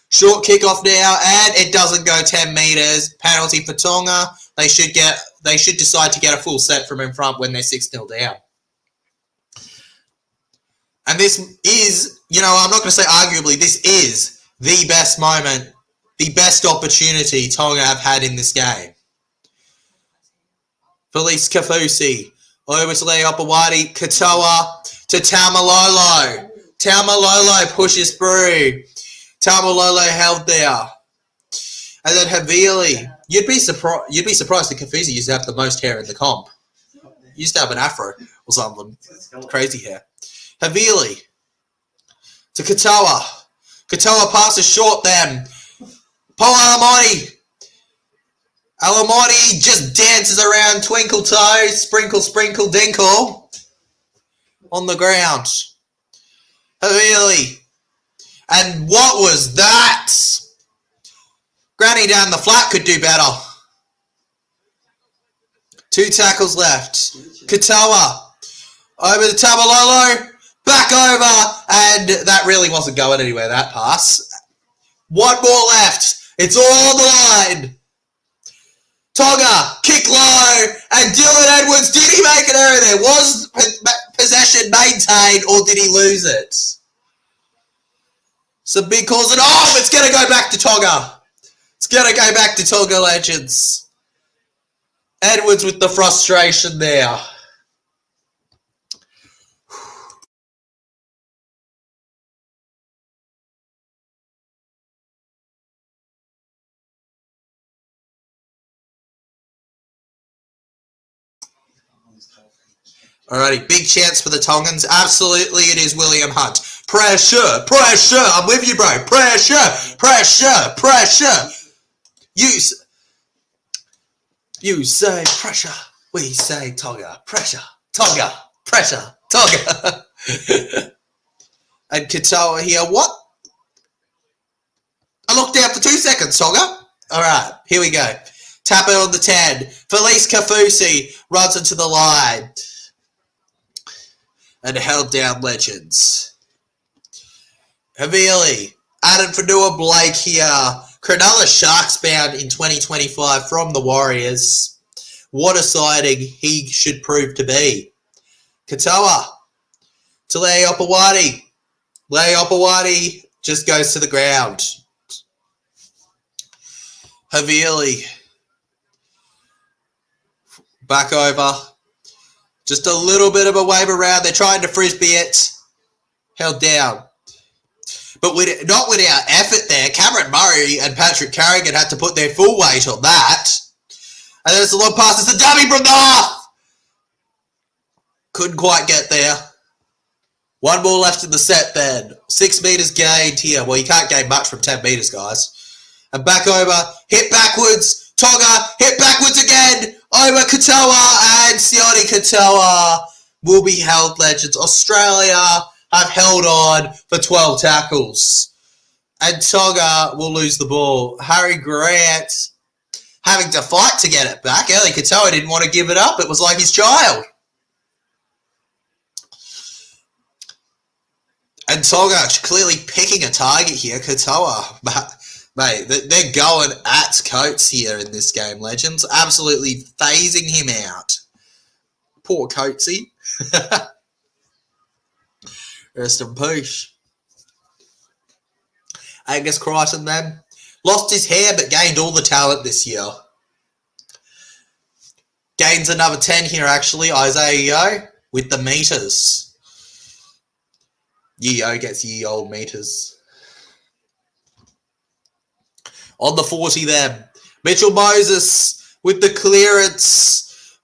Short kickoff now, and it doesn't go 10 metres. Penalty for Tonga. They should decide to get a full set from in front when they're 6-0 down. And this is, I'm not going to say arguably, this is the best moment, the best opportunity Tonga have had in this game. Felice Kafusi, over to Leopawadi, Katoa to Taumalolo. Taumalolo pushes through. Taumalolo held there. And then Havili. You'd be surprised that Kafusi used to have the most hair in the comp. He used to have an afro or something. Crazy hair. Havili to Katoa. Katoa passes short then. Paul Alamoti. Alamoti just dances around twinkle toes, sprinkle, sprinkle, dinkle on the ground. Havili. And what was that? Granny down the flat could do better. 2 tackles left. Katoa. Over to Tamalolo. Back over. And that really wasn't going anywhere, that pass. 1 more left. It's all on the line. Tonga, kick low. And Dylan Edwards, did he make an error there? Was possession maintained or did he lose it? Some big calls. And it's going to go back to Tonga. It's going to go back to Tonga Legends. Edwards with the frustration there. Alrighty, big chance for the Tongans. Absolutely, it is William Hunt. Pressure, pressure. I'm with you, bro. Pressure, pressure, pressure. You say pressure. We say Tonga. Pressure, Tonga, pressure, Tonga. And Katoa here. What? I looked down for 2 seconds, Tonga. Alright, here we go. Tap it on the 10. Felice Kafusi runs into the line. And held down Legends. Havili. Added for Noah Blake here. Cronulla Sharks bound in 2025 from the Warriors. What a sighting he should prove to be. Katoa. To Leopawadi. Leopawadi just goes to the ground. Havili. Back over. Just a little bit of a wave around. They're trying to frisbee it. Held down. But not without effort there. Cameron Murray and Patrick Carrigan had to put their full weight on that. And then it's a long pass. It's a dummy from the half. Couldn't quite get there. 1 more left in the set then. 6 metres gained here. Well, you can't gain much from 10 metres, guys. And back over. Hit backwards. Tonga. Hit backwards again. Over Katoa. And Sione Katoa will be held, Legends. Australia have held on for 12 tackles. And Tonga will lose the ball. Harry Grant having to fight to get it back. Eli Katoa didn't want to give it up. It was like his child. And Tonga clearly picking a target here. Katoa, mate, they're going at Coates here in this game, Legends. Absolutely phasing him out. Poor Coatesy. Rest in peace. Angus Crichton then. Lost his hair but gained all the talent this year. Gains another 10 here actually. Isaiah Yeo with the meters. Yeo gets ye old meters. On the 40 then. Mitchell Moses with the clearance.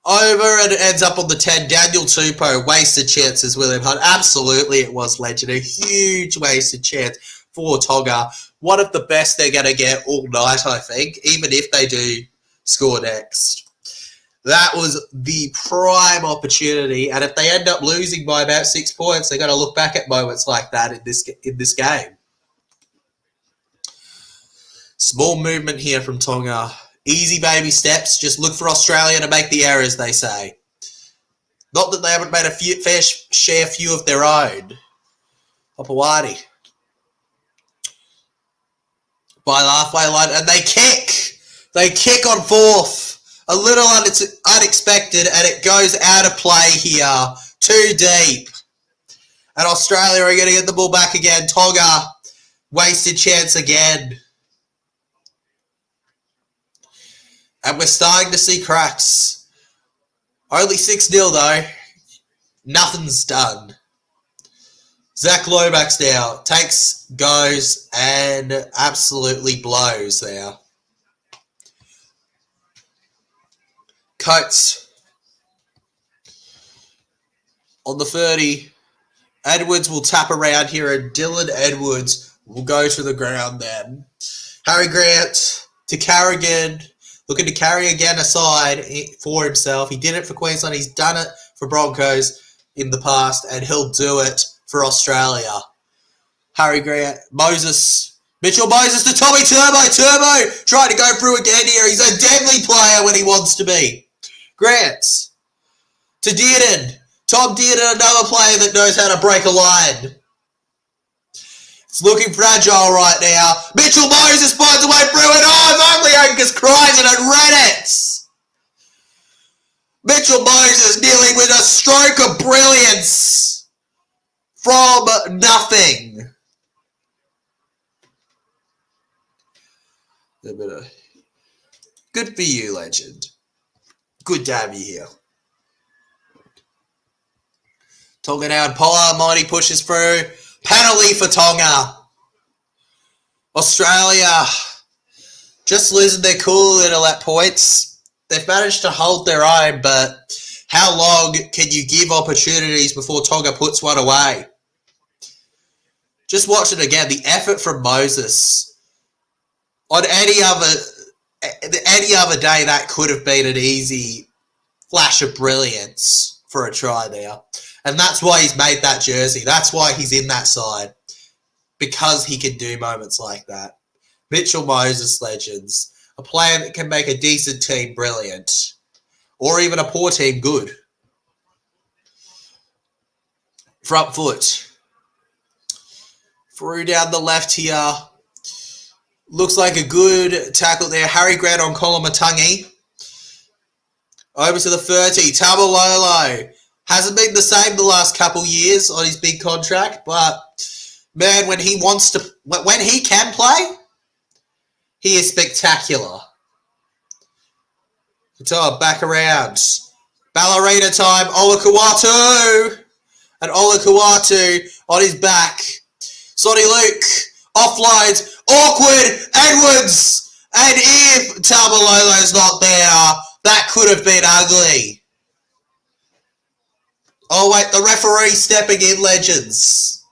Over and it ends up on the 10. Daniel Tupou, wasted chances, William Hunt. Absolutely, it was Legend. A huge wasted chance for Tonga. One of the best they're going to get all night, I think, even if they do score next. That was the prime opportunity, and if they end up losing by about 6 points, they're going to look back at moments like that in this game. Small movement here from Tonga. Easy baby steps. Just look for Australia to make the errors, they say. Not that they haven't made a few of their own. Opawati. By the halfway line, and they kick. They kick on fourth. A little unexpected, and it goes out of play here. Too deep. And Australia are going to get the ball back again. Tonga, wasted chance again. And we're starting to see cracks. Only 6-0 though. Nothing's done. Zach Lomax now takes, goes, and absolutely blows there. Coates on the 30. Edwards will tap around here, and Dylan Edwards will go to the ground then. Harry Grant to Carrigan. Looking to carry again aside for himself. He did it for Queensland. He's done it for Broncos in the past, and he'll do it for Australia. Harry Grant, Moses, Mitchell Moses to Tommy Turbo. Turbo trying to go through again here. He's a deadly player when he wants to be. Grants to Dearden. Tom Dearden, another player that knows how to break a line. It's looking fragile right now. Mitchell Moses finds a way through it. Oh, if only Angus Crichton had read it. Mitchell Moses dealing with a stroke of brilliance from nothing. Good for you, legend. Good to have you here. Tonga now, and Pollard Mighty pushes through. Penalty for Tonga. Australia just losing their cool little at points. They've managed to hold their own, but how long can you give opportunities before Tonga puts one away? Just watch it again. The effort from Moses. On any other day, that could have been an easy flash of brilliance for a try there. And that's why he's made that jersey. That's why he's in that side. Because he can do moments like that. Mitchell Moses, legends. A player that can make a decent team brilliant. Or even a poor team good. Front foot. Through down the left here. Looks like a good tackle there. Harry Grant on Kolomatangi. Over to the 30. Tamalolo. Hasn't been the same the last couple years on his big contract, but man, when he can play, he is spectacular. So back around. Ballerina time. Olakuwatu. And Olakuwatu on his back. Sonny Luke. Offloads. Awkward. Edwards. And if Tamalolo's not there, that could have been ugly. Oh, wait, the referee stepping in, legends.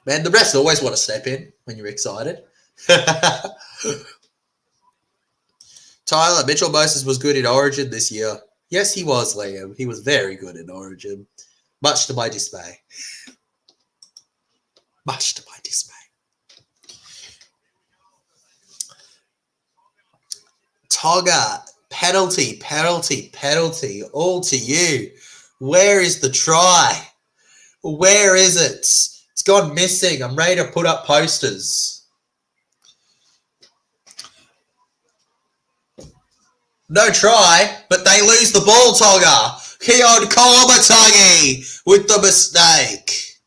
Man, the refs always want to step in when you're excited. Tyler, Mitchell Moses was good in Origin this year. Yes, he was, Liam. He was very good in Origin. Much to my dismay. Much to my dismay. Tonga. Penalty, penalty, penalty, all to you. Where is the try? Where is it? It's gone missing. I'm ready to put up posters. No try, but they lose the ball, Tonga. Keon Kolomatangi with the mistake.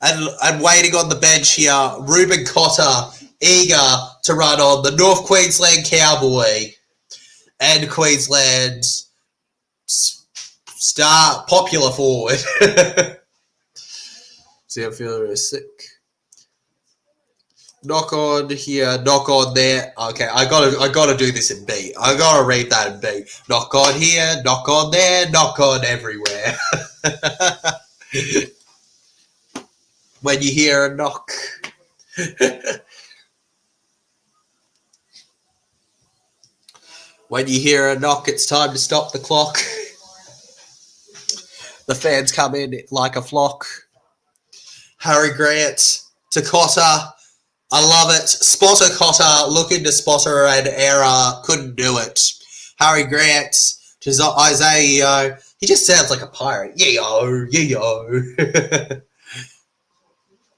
And waiting on the bench here, Ruben Cotter, eager to run on, the North Queensland Cowboy and Queensland star popular forward. See, I feel sick. Knock on here, knock on there. Okay, I gotta do this in B. I gotta read that in B. Knock on here, knock on there, knock on everywhere. When you hear a knock. When you hear a knock, it's time to stop the clock. The fans come in like a flock. Harry Grant to Cotter. I love it. Spotter Cotter looking to spotter an error. Couldn't do it. Harry Grant to Isaiah. He just sounds like a pirate. Yo.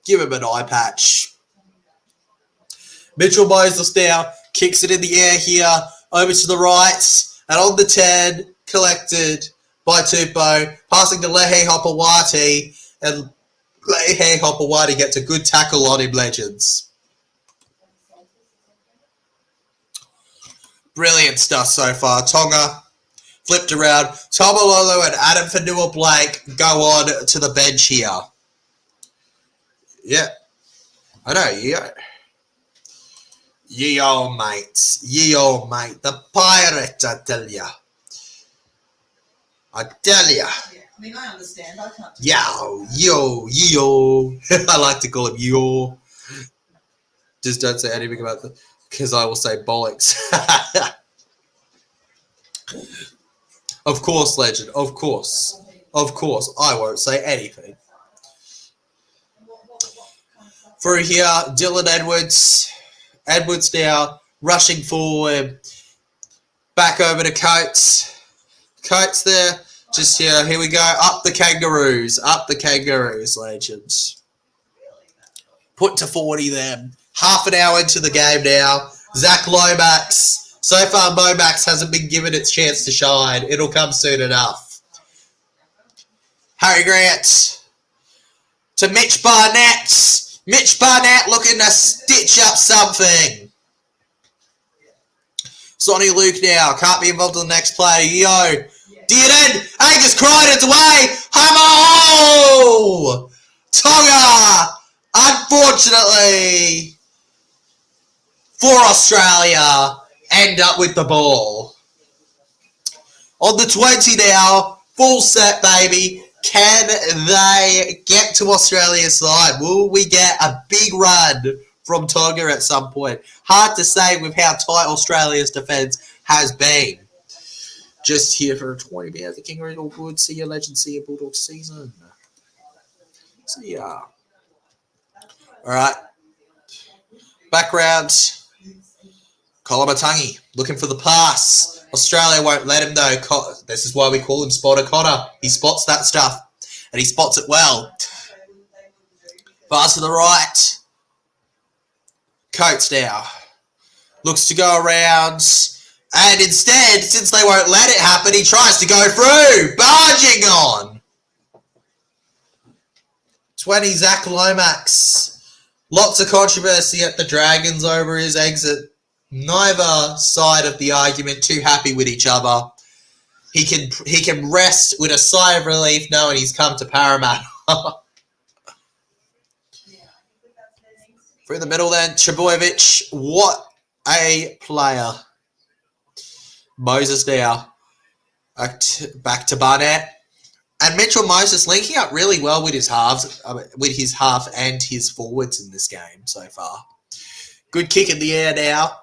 Give him an eye patch. Mitchell Moses now kicks it in the air here. Over to the right. And on the 10. Collected by Tupou. Passing to Lehe Hopewati. And Lehe Hopewati gets a good tackle on him, legends. Brilliant stuff so far. Tonga flipped around. Tomalolo and Adam Fanua-Blake go on to the bench here. Yeah. I know, yeah. Ye old mates. Ye old mate. The pirate, I tell ya. I tell ya. Yeah, I mean, I understand. I can't. Yo. I like to call him yo. Just don't say anything about that, because I will say bollocks. Of course, legend. Of course. I won't say anything. Through here, Dylan Edwards. Edwards now rushing forward. Back over to Coates. Coates there. Just here we go. Up the Kangaroos, legends. Put to 40 then. Half an hour into the game now. Zach Lomax. So far, Lomax hasn't been given its chance to shine. It'll come soon enough. Harry Grant to Mitch Barnett. Mitch Barnett looking to stitch up something. Sonny Luke now. Can't be involved in the next play. Yo. Dearden. Angus Crichton's away. Homo! Tonga. Unfortunately, for Australia, end up with the ball. On the 20 now. Full set, baby. Can they get to Australia's side? Will we get a big run from Tonga at some point? Hard to say with how tight Australia's defence has been. Just here for 20 minutes. The Kangaroos all good. See you, legend. See you, Bulldog season. See ya. All right. Background. Kolomatangi looking for the pass. Australia won't let him though. This is why we call him Spotter Cotter. He spots that stuff, and he spots it well. Pass to the right. Coates now. Looks to go around. And instead, since they won't let it happen, he tries to go through. Barging on. 20, Zach Lomax. Lots of controversy at the Dragons over his exit. Neither side of the argument too happy with each other. He can rest with a sigh of relief knowing he's come to Parramatta. Through the middle then, Trebojevic. What a player. Moses now. Back to Barnett. And Mitchell Moses linking up really well with his halves, with his half and his forwards in this game so far. Good kick in the air now.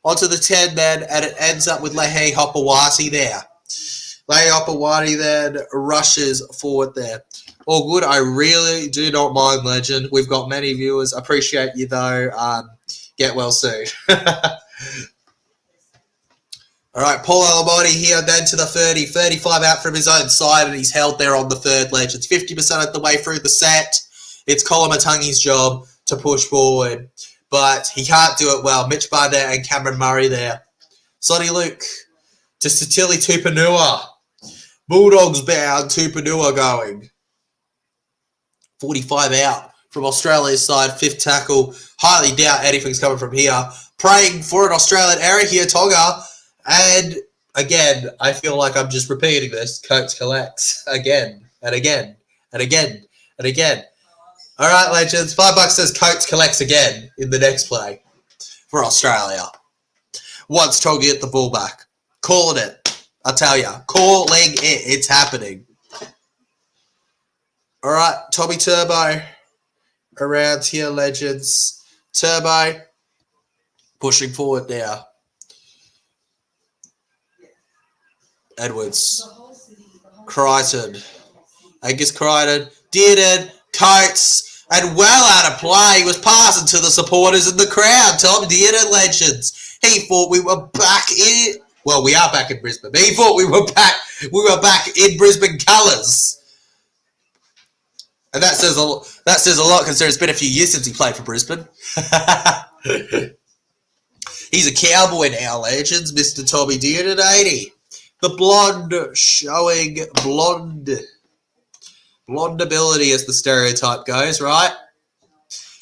Onto the 10 then, and it ends up with Lehe Hopewati there. Lehe Hopewati then rushes forward there. All good. I really do not mind, legend. We've got many viewers. Appreciate you though. Get well soon. All right, Paul Alamoti here then to the 30. 35 out from his own side, and he's held there on the third legends. 50% of the way through the set. It's Kolomatangi's job to push forward, but he can't do it well. Mitch Barnett and Cameron Murray there. Sonny Luke to Satili Tupanua. Bulldogs bound, Tupanua going. 45 out from Australia's side. Fifth tackle. Highly doubt anything's coming from here. Praying for an Australian error here, Tonga. And again, I feel like I'm just repeating this. Coates collects again and again and again and again. All right, legends. $5 says Coates collects again in the next play for Australia. Once Tonga get the ball back. Calling it. I tell ya. Calling it. It's happening. All right, Tommy Turbo around here, legends. Turbo pushing forward now. Edwards. Crichton. Angus Crichton. Dearden. Coates. And well out of play. He was passing to the supporters in the crowd. Tom Dearden, legends. He thought we were back in... Well, we are back in Brisbane. But he thought we were back in Brisbane colours. And that says a lot considering it's been a few years since he played for Brisbane. He's a Cowboy now, legends. Mr. Tommy Dearden at 80. The blonde showing blonde ability as the stereotype goes, right?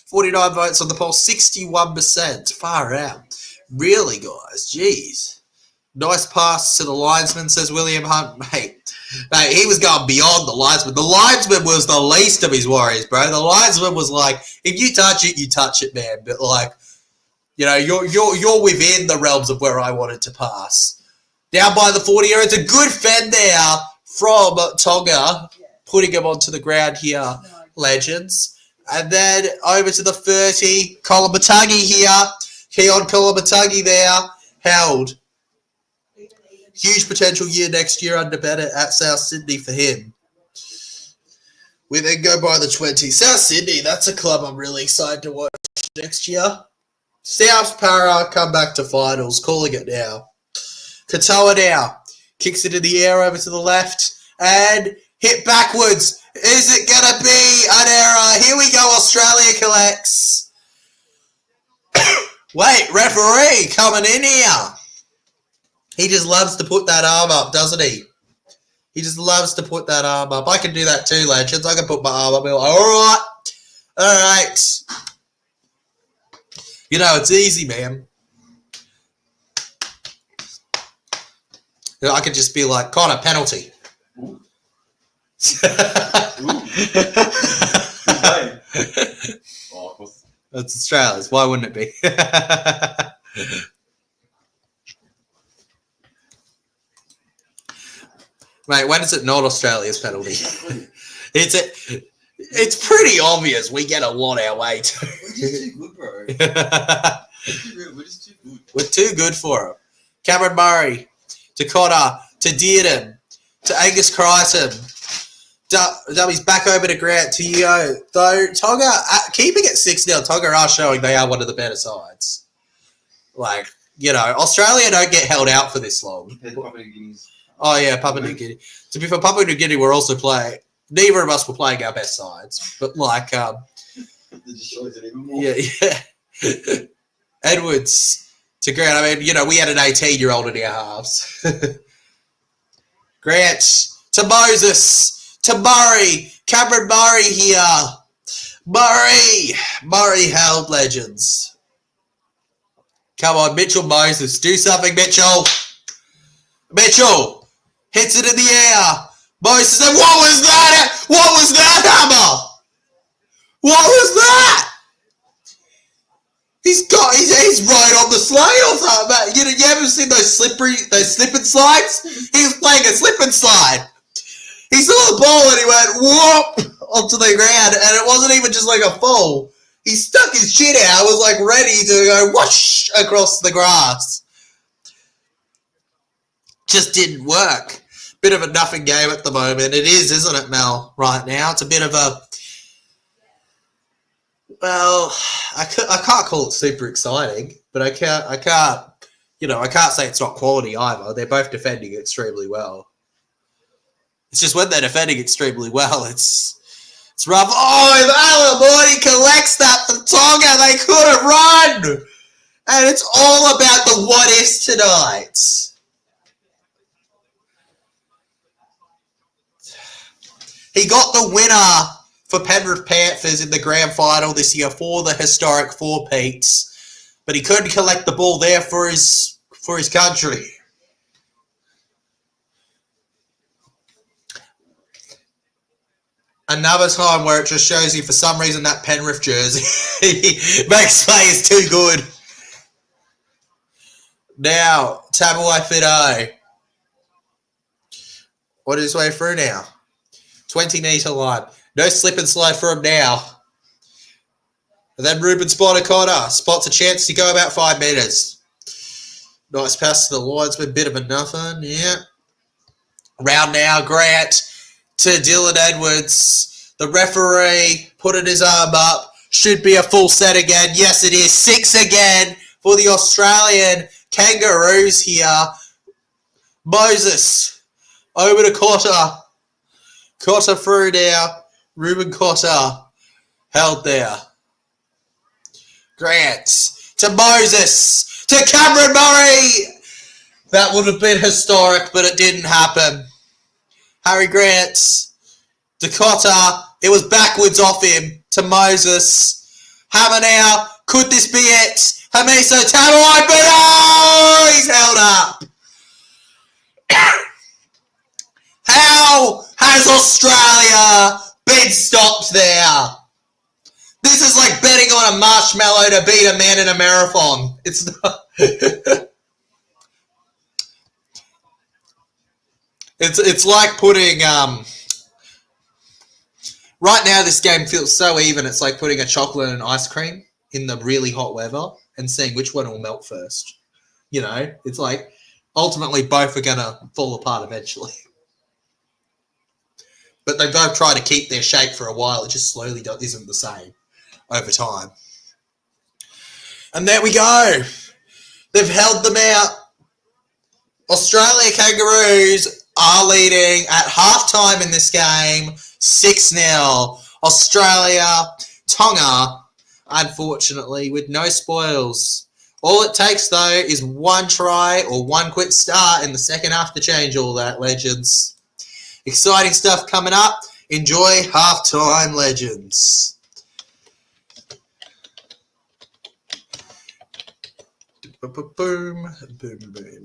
49 votes on the poll, 61%. Far out. Really, guys? Jeez. Nice pass to the linesman, says William Hunt. Mate, he was going beyond the linesman. The linesman was the least of his worries, bro. The linesman was like, if you touch it, man. But like, you know, you're within the realms of where I wanted to pass. Down by the 40 area. It's a good fend there from Tonga, putting him onto the ground here, legends. And then over to the 30, Kolomatangi here. Keon Kolomatangi there, held. Huge potential year next year under Bennett at South Sydney for him. We then go by the 20. South Sydney, that's a club I'm really excited to watch next year. South Para come back to finals, calling it now. Katoa now. Kicks it in the air over to the left and hit backwards. Is it going to be an error? Here we go, Australia collects. Wait, referee coming in here. He just loves to put that arm up, doesn't he? He just loves to put that arm up. I can do that too, legends. I can put my arm up and be like, all right. You know, it's easy, man. I could just be like, Connor, penalty. Ooh. Oh, of course. That's Australia's. Why wouldn't it be? Mate, when is it not Australia's penalty? It's pretty obvious we get a lot our way too. We're just too good, bro. We're just too good. We're too good for him. Cameron Murray to Connor to Dearden to Angus Crichton. Dummies back over to Grant to Yo. Though Tonga, keeping it 6-0, Tonga are showing they are one of the better sides. Like, you know, Australia don't get held out for this long. Oh, yeah, Papua New Guinea. To be fair, Papua New Guinea were also playing. Neither of us were playing our best sides. But, like, It just shows it even more. yeah. Edwards to Grant. I mean, you know, we had an 18-year-old in our halves. Grant to Moses to Murray. Cameron Murray here. Murray held, legends. Come on, Mitchell Moses. Do something, Mitchell. Mitchell hits it in the air. Moses said, what was that? What was that, Hammer? What was that? He's right on the slide or something. You ever seen those slip and slides? He was playing a slip and slide. He saw the ball and he went whoop onto the ground, and it wasn't even just like a fall. He stuck his chin out, was like ready to go whoosh across the grass. Just didn't work. Bit of a nothing game at the moment. It is, isn't it, Mel? Right now, it's a bit of a. Well, I can't call it super exciting, but I can't. You know, I can't say it's not quality either. They're both defending extremely well. It's just when they're defending extremely well, it's rough. Oh, if Alan Morty collects that for Tonga, they couldn't run. And it's all about the what ifs tonight. He got the winner for Penrith Panthers in the grand final this year for the historic 4-peats, but he couldn't collect the ball there for his country. Another time where it just shows you for some reason that Penrith jersey makes players too good. Now, Tabuai Fido. What is his way through now? 20-metre line. No slip and slide for him now. And then Ruben Spotter spots a chance to go about 5 metres. Nice pass to the linesman. Bit of a nothing. Yeah. Round now, Grant to Dylan Edwards. The referee putting his arm up. Should be a full set again. Yes, it is. 6 again for the Australian Kangaroos here. Moses over to Cotter. Cotter through now. Ruben Cotter held there. Grant to Moses. To Cameron Murray. That would have been historic, but it didn't happen. Harry Grant to Cotter. It was backwards off him to Moses. Hammer now. Could this be it? Hamiso Tamawai, but oh, he's held up. How has Australia been stopped there? This is like betting on a marshmallow to beat a man in a marathon. It's not. It's like putting right now this game feels so even. It's like putting a chocolate and ice cream in the really hot weather and seeing which one will melt first. You know, it's like ultimately both are gonna fall apart eventually. But they both try to keep their shape for a while. It just slowly isn't the same over time. And there we go. They've held them out. Australia Kangaroos are leading at halftime in this game, 6-0. Australia, Tonga, unfortunately, with no spoils. All it takes, though, is one try or one quick start in the second half to change all that, legends. Exciting stuff coming up. Enjoy halftime, legends. Boom, boom, boom,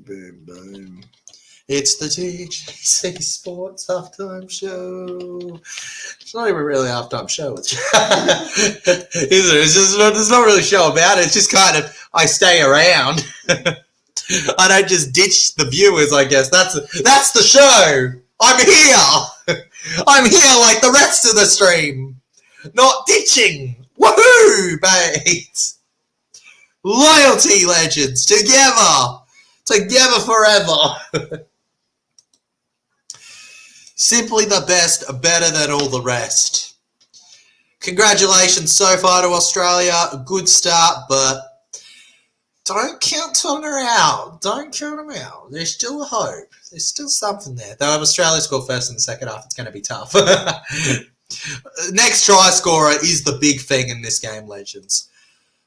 boom, boom. It's the TGC Sports halftime show. It's not even really a halftime show, is it? It's just there's not really a show about it. It's just kind of I stay around. I don't just ditch the viewers. I guess that's the show. I'm here. I'm here like the rest of the stream. Not ditching. Woohoo, mate. Loyalty, legends. Together. Together forever. Simply the best, better than all the rest. Congratulations so far to Australia. A good start, but don't count Tonga out. Don't count them out. There's still a hope. There's still something there. Though if Australia score first in the second half, it's going to be tough. Next try scorer is the big thing in this game, legends.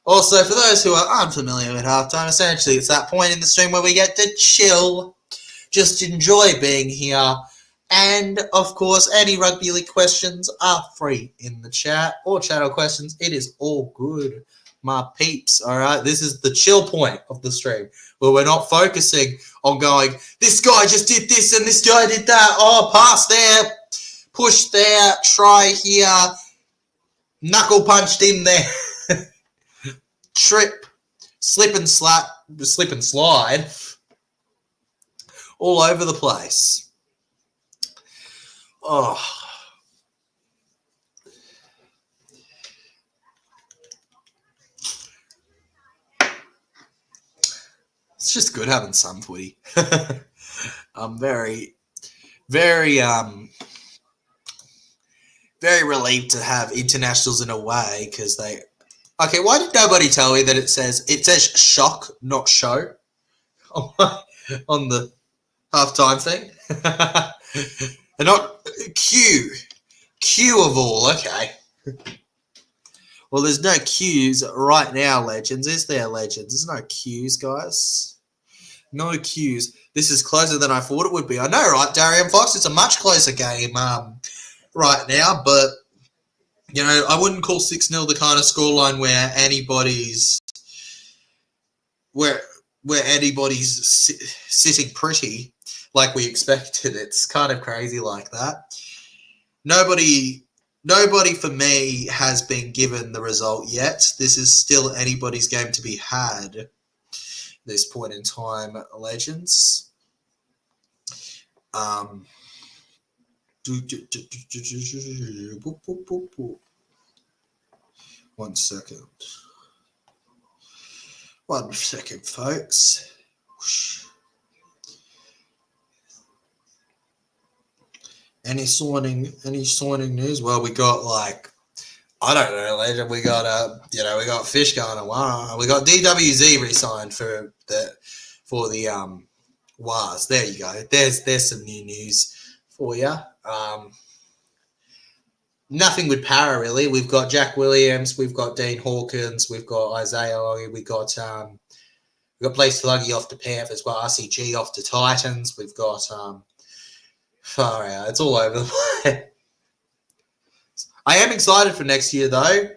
Also, for those who are unfamiliar with halftime, essentially it's that point in the stream where we get to chill, just enjoy being here. And, of course, any rugby league questions are free in the chat or channel questions. It is all good, my peeps, all right? This is the chill point of the stream where we're not focusing on going, this guy just did this and this guy did that. Oh, pass there, push there, try here, knuckle punched in there, trip, slip and slide, all over the place. Oh. It's just good having some footy. I'm very, very relieved to have internationals in a way because they. Okay, why did nobody tell me that it says shock, not show, on the halftime thing? And not Q of all. Okay. Well, there's no Qs right now, legends. Is there, legends? There's no Qs, guys. No Qs. This is closer than I thought it would be. I know, right, Darian Fox? It's a much closer game right now, but, you know, I wouldn't call 6-0 the kind of scoreline where anybody's sitting pretty like we expected. It's kind of crazy like that. Nobody for me has been given the result yet. This is still anybody's game to be had at this point in time, legends. 1 second. 1 second, folks. Whoosh. Any signing news? Well, we got like, I don't know, legend. We got we got Fish going on. We got DWZ re-signed for the WARs. There you go. There's some new news for you. Nothing with Para really. We've got Jack Williams, we've got Dean Hawkins, we've got Isaiah Logie, we got Blaze Sluggy off to Panthers, we've got RCG off to Titans, we've got far out. It's all over the place. I am excited for next year though.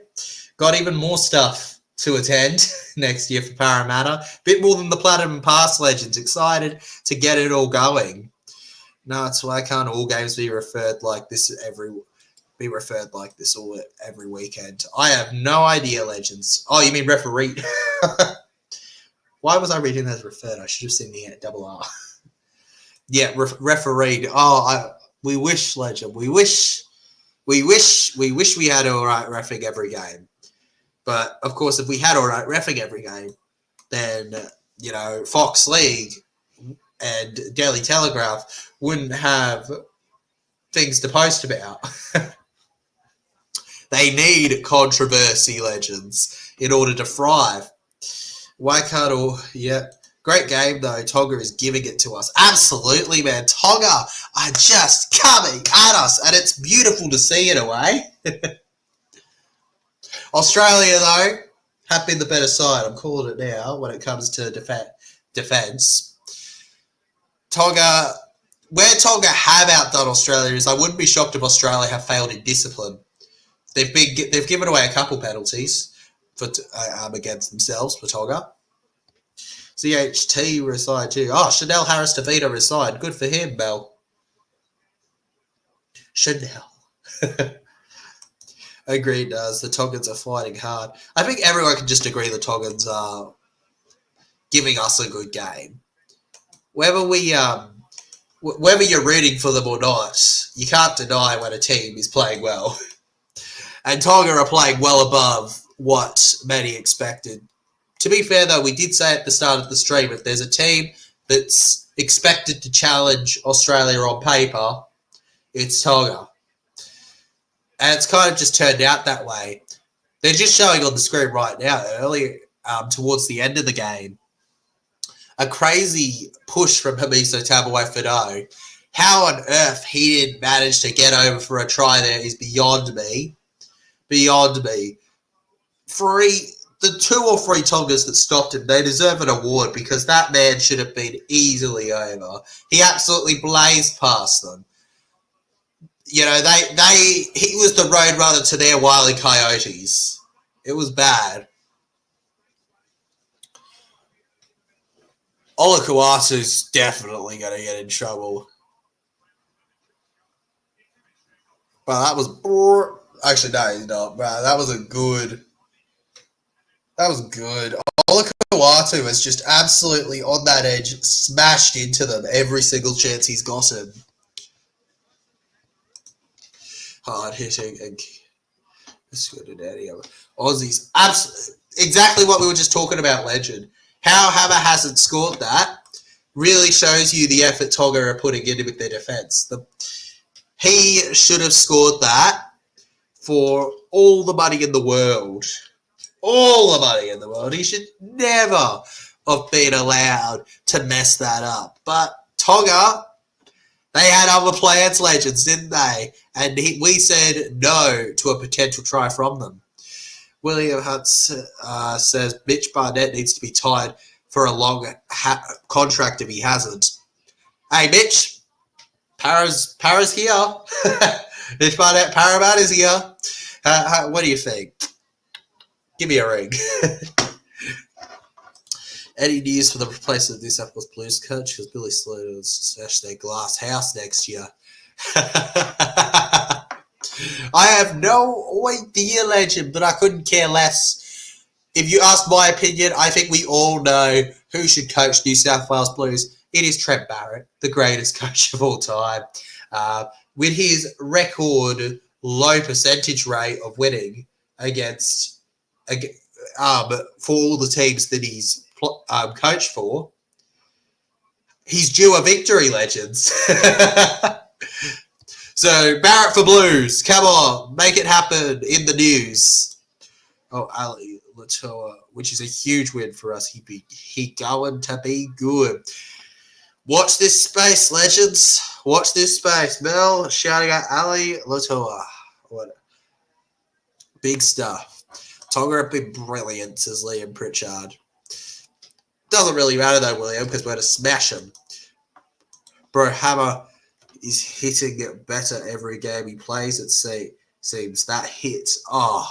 Got even more stuff to attend next year for Parramatta. Bit more than the Platinum Pass Legends. Excited to get it all going. No, it's why can't all games be referred like this every weekend. I have no idea, Legends. Oh, you mean referee? Why was I reading that as referred? I should have seen the double R. Yeah, refereed. Oh, we wish, Legend. We wish we had all right reffing every game. But of course, if we had all right reffing every game, then Fox League and Daily Telegraph wouldn't have things to post about. They need controversy, Legends, in order to thrive. Waikato, yeah. Great game, though. Tonga is giving it to us. Absolutely, man. Tonga are just coming at us, and it's beautiful to see in a way. Australia, though, have been the better side. I'm calling it now when it comes to defence. Tonga, where Tonga have outdone Australia is I wouldn't be shocked if Australia have failed in discipline. They've given away a couple penalties for against themselves for Tonga. CHT resigned too. Oh, Chanel Harris DeVito resigned. Good for him, Mel. Chanel. Agreed, does. The Tongans are fighting hard. I think everyone can just agree the Tongans are giving us a good game. Whether you're rooting for them or not, you can't deny when a team is playing well. And Tonga are playing well above what many expected. To be fair, though, we did say at the start of the stream, if there's a team that's expected to challenge Australia on paper, it's Tonga. And it's kind of just turned out that way. They're just showing on the screen right now, earlier, towards the end of the game, a crazy push from Hamiso Tabuai-Fidow. How on earth he didn't manage to get over for a try there is beyond me. Beyond me. The 2 or 3 Tongas that stopped him, they deserve an award because that man should have been easily over. He absolutely blazed past them. He was the road runner to their Wile E. Coyotes. It was bad. Olakuasu's definitely going to get in trouble. But that was... Actually, no, he's not. Bro, that was good. Olakauatu was just absolutely on that edge, smashed into them every single chance he's gotten. Hard hitting and let's go to Daddy. Aussies, exactly what we were just talking about, Legend. How Hammer hasn't scored that really shows you the effort Tonga are putting into with their defence. He should have scored that for all the money in the world. All the money in the world. He should never have been allowed to mess that up. But Tonga, they had other plans, Legends, didn't they? And we said no to a potential try from them. William Hunt says Mitch Barnett needs to be tied for a long contract if he hasn't. Hey, Mitch, Para's here. Mitch Barnett, Paramount is here. What do you think? Give me a ring. Any news for the replacement of New South Wales Blues coach? Because Billy Slater will smash their glass house next year. I have no idea, Legend, but I couldn't care less. If you ask my opinion, I think we all know who should coach New South Wales Blues. It is Trent Barrett, the greatest coach of all time. With his record low percentage rate of winning against for all the teams that he's coached for, he's due a victory, Legends. So, Barrett for Blues. Come on. Make it happen in the news. Oh, Ali Latoa, which is a huge win for us. He going to be good. Watch this space, legends. Watch this space. Mel shouting out Ali Latoa. What? Big stuff. Tonga have been brilliant, says Liam Pritchard. Doesn't really matter though, William, because we're going to smash him. Bro, Hammer is hitting it better every game he plays, it seems. That hit. Oh.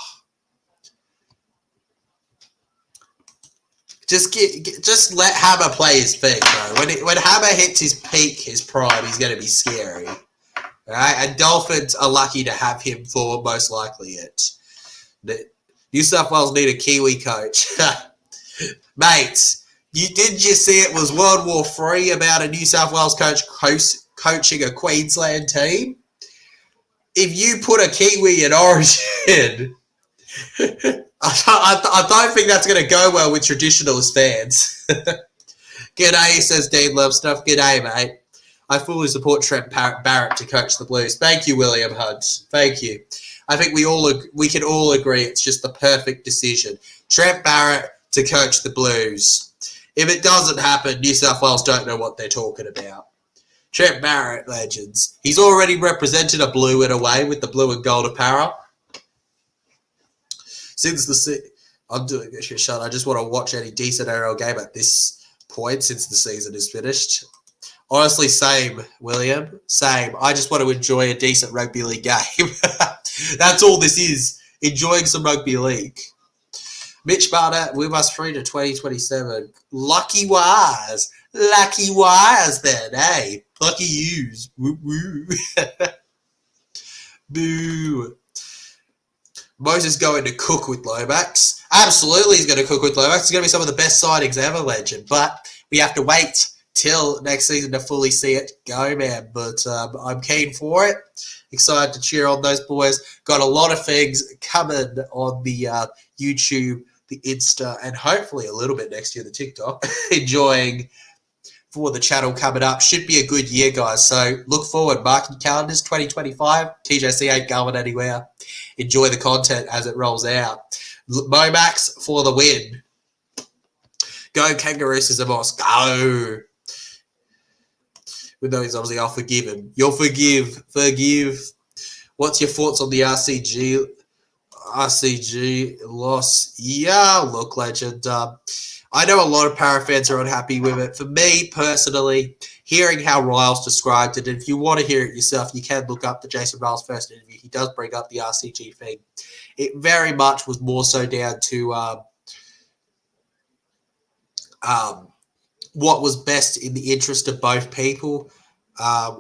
Just let Hammer play his thing, bro. When Hammer hits his peak, his prime, he's going to be scary. All right? And Dolphins are lucky to have him for most likely it. New South Wales need a Kiwi coach. Mate, didn't you see it was World War III about a New South Wales coach coaching a Queensland team? If you put a Kiwi in Origin... I don't think that's going to go well with traditionalist fans. G'day, says Dean Love Stuff. G'day, mate. I fully support Trent Barrett to coach the Blues. Thank you, William Hunt. Thank you. I think we can all agree it's just the perfect decision. Trent Barrett to coach the Blues. If it doesn't happen, New South Wales don't know what they're talking about. Trent Barrett, legends. He's already represented a blue in a way with the blue and gold apparel. I'm doing a shit shot. I just want to watch any decent NRL game at this point since the season is finished. Honestly, same, William. Same. I just want to enjoy a decent rugby league game. That's all this is. Enjoying some rugby league. Mitch Barnett, we must through to 2027. Lucky wise. Lucky wise then, eh? Lucky yous. Woo woo. Boo. Moses going to cook with Lomax. Absolutely, he's going to cook with Lomax. It's going to be some of the best signings ever, legend. But we have to wait till next season to fully see it go, man. But I'm keen for it. Excited to cheer on those boys. Got a lot of things coming on the YouTube, the Insta, and hopefully a little bit next year, the TikTok. Enjoying for the channel coming up. Should be a good year, guys. So look forward. Mark your calendars, 2025. TJC ain't going anywhere. Enjoy the content as it rolls out. Momax for the win. Go Kangaroos as a boss. Go. Even though he's obviously, I'll forgive him. You'll forgive. What's your thoughts on the RCG loss? Yeah, look, legend. I know a lot of Para fans are unhappy with it. For me, personally, hearing how Riles described it, and if you want to hear it yourself, you can look up the Jason Riles' first interview. He does bring up the RCG thing. It very much was more so down to what was best in the interest of both people.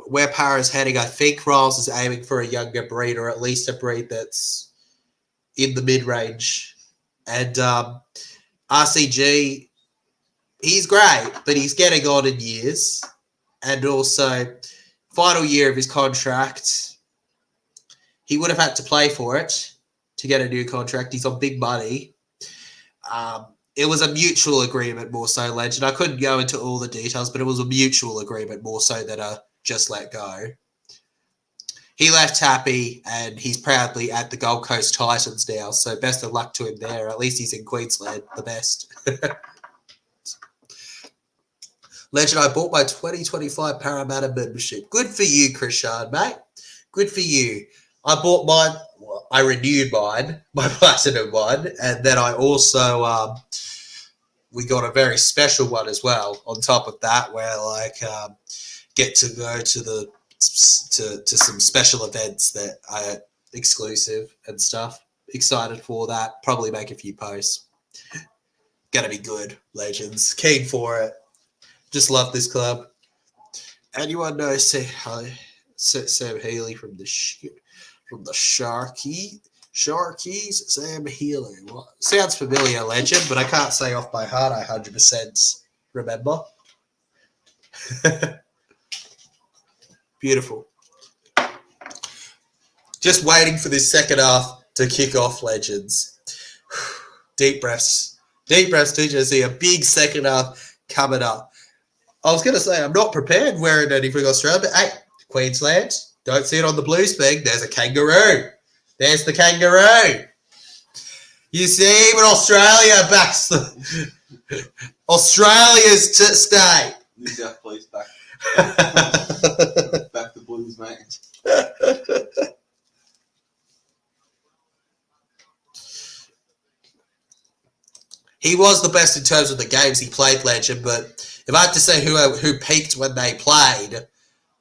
Where Para is heading, I think Riles is aiming for a younger breed, or at least a breed that's in the mid-range. And RCG, he's great, but he's getting on in years. And also, final year of his contract, he would have had to play for it to get a new contract. He's on big money. It was a mutual agreement more so, legend. I couldn't go into all the details, but it was a mutual agreement more so than a just let go. He left happy, and he's proudly at the Gold Coast Titans now. So best of luck to him there. At least he's in Queensland, the best. Legend, I bought my 2025 Parramatta membership. Good for you, Krishan, mate. Good for you. I bought mine. Well, I renewed mine, my platinum one, and then I also we got a very special one as well on top of that, where like get to go to the to some special events that are exclusive and stuff. Excited for that. Probably make a few posts. Gonna be good, legends. Keen for it. Just love this club. Anyone know Sam Healy from the Sharkies? Sam Healy. What? Sounds familiar, legend, but I can't say off by heart. I 100% remember. Beautiful. Just waiting for this second half to kick off, legends. Deep breaths. Deep breaths, TJC. A big second half coming up. I was going to say, I'm not prepared wearing anything Australia, but hey, Queensland, Don't see it on the blue spec. There's a kangaroo. There's the kangaroo. You see, even Australia backs the Australia's to stay. New South Police back. Back the Blues, mate. He was the best in terms of the games he played, Legend, but if I had to say who peaked when they played,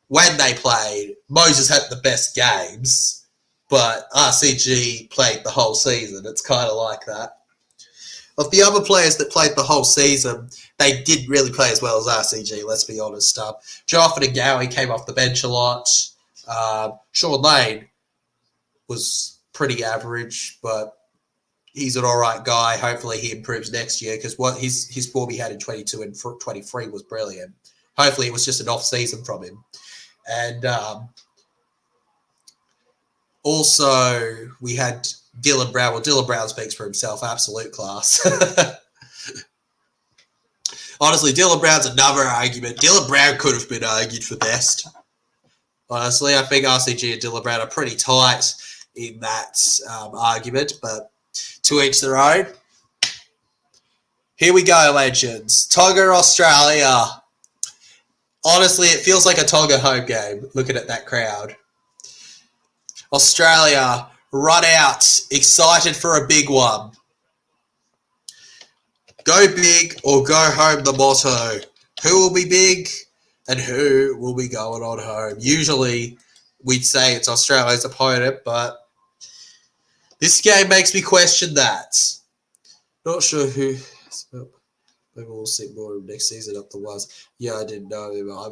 Moses had the best games, but RCG played the whole season. It's kind of like that. Of the other players that played the whole season, they didn't really play as well as RCG, let's be honest. Joffin and Gowie came off the bench a lot. Sean Lane was pretty average, but he's an all right guy. Hopefully he improves next year because what his form he had in 22 and 23 was brilliant. Hopefully it was just an off season from him. And also we had Dylan Brown. Well, Dylan Brown speaks for himself. Absolute class. Honestly, Dylan Brown's another argument. Dylan Brown could have been argued for best. Honestly, I think RCG and Dylan Brown are pretty tight in that argument, but to each their own. Here we go, legends. Tonga, Australia. Honestly, it feels like a Tonga home game, looking at that crowd. Australia, run out, excited for a big one. Go big or go home, the motto. Who will be big and who will be going on home? Usually, we'd say it's Australia's opponent, but this game makes me question that. Not sure who. Maybe we'll see more of next season up the was. Yeah, I didn't know him. I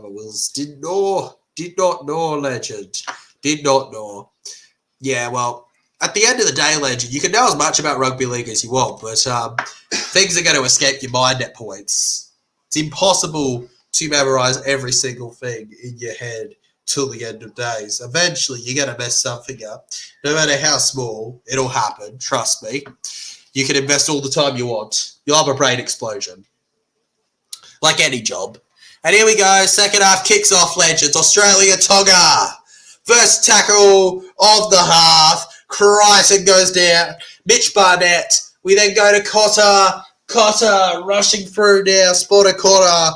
did not know, legend. Did not know. Yeah, well, at the end of the day, legend, you can know as much about rugby league as you want, but things are going to escape your mind at points. It's impossible to memorize every single thing in your head till the end of days. Eventually, you're going to mess something up. No matter how small, it'll happen. Trust me. You can invest all the time you want. You'll have a brain explosion. Like any job. And here we go. Second half kicks off, legends. Australia, Tonga. First tackle of the half. Crichton goes down. Mitch Barnett. We then go to Cotter. Cotter rushing through now. Spotter Cotter.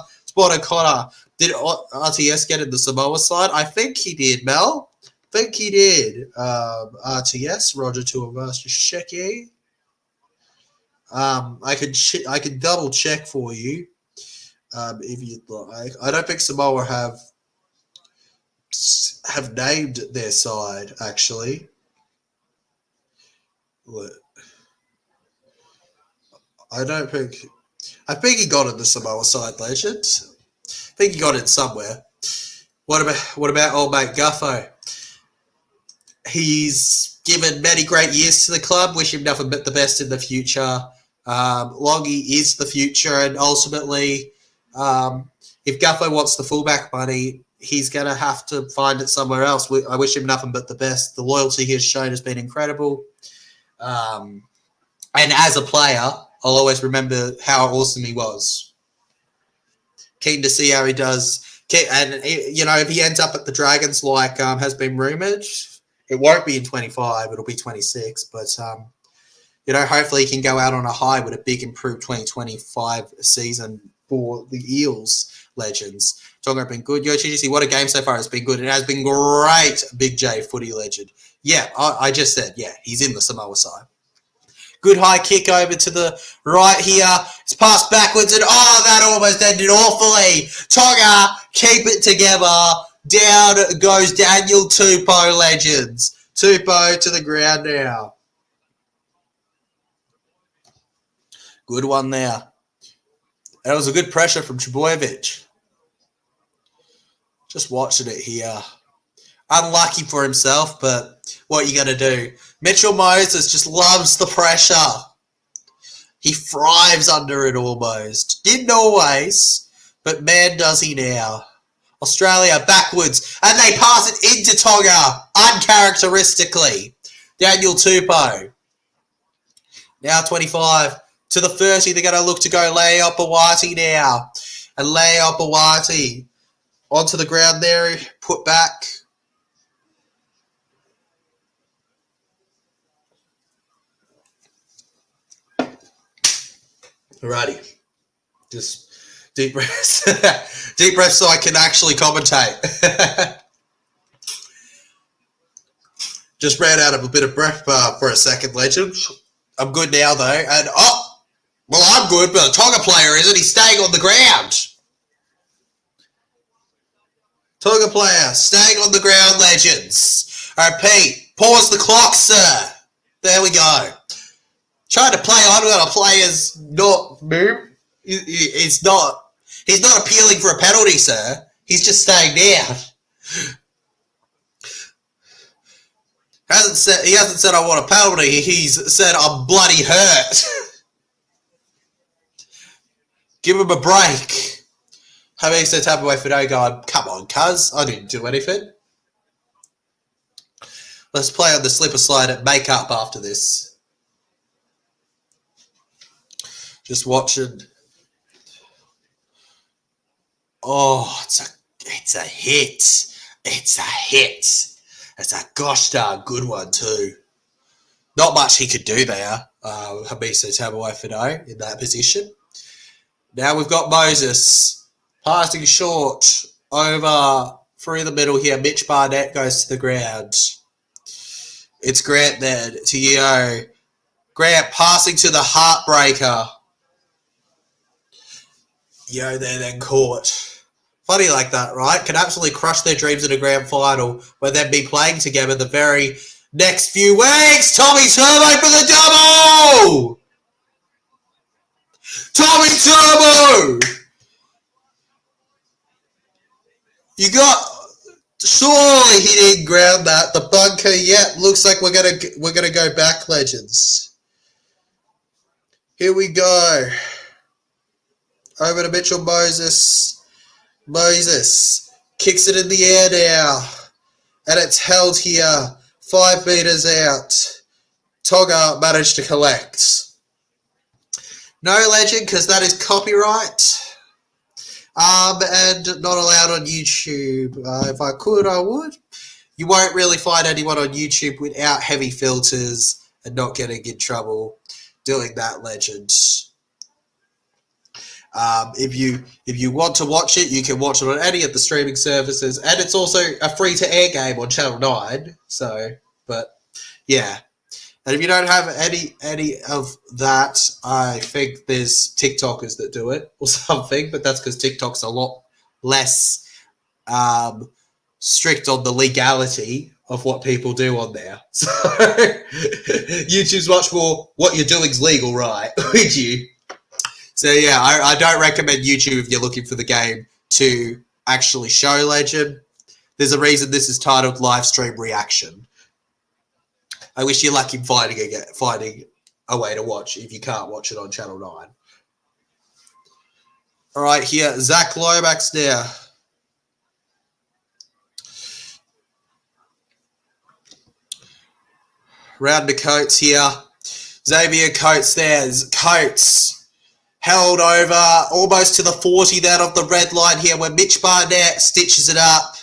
Did RTS get in the Samoa side? I think he did, Mel. I think he did. RTS, Roger Tuivasa, just checking. I could double check for you if you'd like. I don't think Samoa have named their side actually. I think he got in the Samoa side, legend. I think he got it somewhere. What about old mate Guffo? He's given many great years to the club. Wish him nothing but the best in the future. Longy is the future, and ultimately, if Guffo wants the fullback money, he's going to have to find it somewhere else. I wish him nothing but the best. The loyalty he has shown has been incredible. And as a player, I'll always remember how awesome he was. Keen to see how he does. And, you know, if he ends up at the Dragons like has been rumoured, it won't be in 25. It'll be 26. But, you know, hopefully he can go out on a high with a big improved 2025 season for the Eels legends. Tonga have been good. Yo, GGC, what a game so far. It's been good. It has been great, Big J footy legend. Yeah, I just said, yeah, he's in the Samoa side. Good high kick over to the right here. It's passed backwards, and that almost ended awfully. Tonga, keep it together. Down goes Daniel Tupou, legends. Tupou to the ground now. Good one there. That was a good pressure from Trebojevic. Just watching it here. Unlucky for himself, but what are you going to do? Mitchell Moses just loves the pressure. He thrives under it almost. Didn't always, but man does he now. Australia backwards, and they pass it into Tonga, uncharacteristically. Daniel Tupou. Now 25 to the 30. They're going to look to go Leo Bawati now. And Leo Bawati onto the ground there, put back. Alrighty. Just deep breaths. Deep breaths so I can actually commentate. Just ran out of a bit of breath for a second, legend. I'm good now, though. And, well, I'm good, but the Tonga player isn't. He's staying on the ground. Tonga player, staying on the ground, legends. All right, Pete, pause the clock, sir. There we go. Trying to play on when a player's not move. He's not appealing for a penalty, sir. He's just staying down. He hasn't said I want a penalty. He's said I'm bloody hurt. Give him a break. How many said tap away for no guard? Come on, cuz. I didn't do anything. Let's play on the slipper slide and make up after this. Just watching. Oh, it's a hit. It's a hit. It's a gosh darn good one too. Not much he could do there. Habisa Tabuai in that position. Now we've got Moses passing short over through the middle here. Mitch Barnett goes to the ground. It's Grant then to Yeo. Grant passing to the heartbreaker. Yeo there then caught. Funny like that, right? Can absolutely crush their dreams in a grand final where they'd be playing together the very next few weeks. Tommy Turbo for the double! Tommy Turbo! You got... Surely he didn't ground that. The bunker, yep, looks like we're gonna go back, legends. Here we go. Over to Mitchell Moses. Moses kicks it in the air now, and it's held here 5 meters out. Tonga managed to collect. No, legend, because that is copyright, and not allowed on YouTube. If I could, I would. You won't really find anyone on YouTube without heavy filters and not getting in trouble doing that, legend. If you want to watch it, you can watch it on any of the streaming services, and it's also a free-to-air game on Channel 9. So, but yeah, and if you don't have any of that, I think there's TikTokers that do it or something. But that's because TikTok's a lot less strict on the legality of what people do on there. So YouTube's much more what you're doing's legal, right? Would you? So yeah, I don't recommend YouTube if you're looking for the game to actually show, legend. There's a reason this is titled live stream reaction. I wish you luck in finding a way to watch if you can't watch it on Channel 9. All right, here Zach Lomax now. Round to Coates here. Xavier Coates there. Coates held over almost to the 40 then of the red line here where Mitch Barnett stitches it up.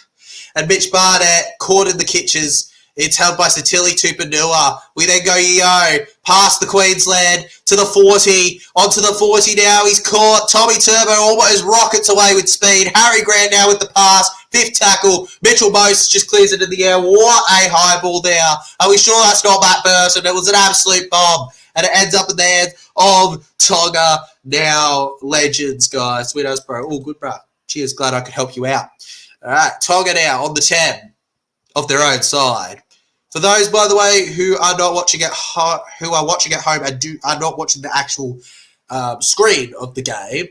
And Mitch Barnett caught in the kitchens. It's held by Satili Tupanua. We then go Yeo past the Queensland to the 40. Onto the 40 now. He's caught. Tommy Turbo almost rockets away with speed. Harry Grant now with the pass. 5th tackle. Mitchell Moses just clears it in the air. What a high ball there. Are we sure that's not Matt Burson? It was an absolute bomb. And it ends up in the hands of Tonga. Now, legends, guys. Widows, bro. Oh, good, bro. Cheers. Glad I could help you out. All right. Tonga now on the 10 of their own side. For those, by the way, who are not watching at home, and are not watching the actual screen of the game,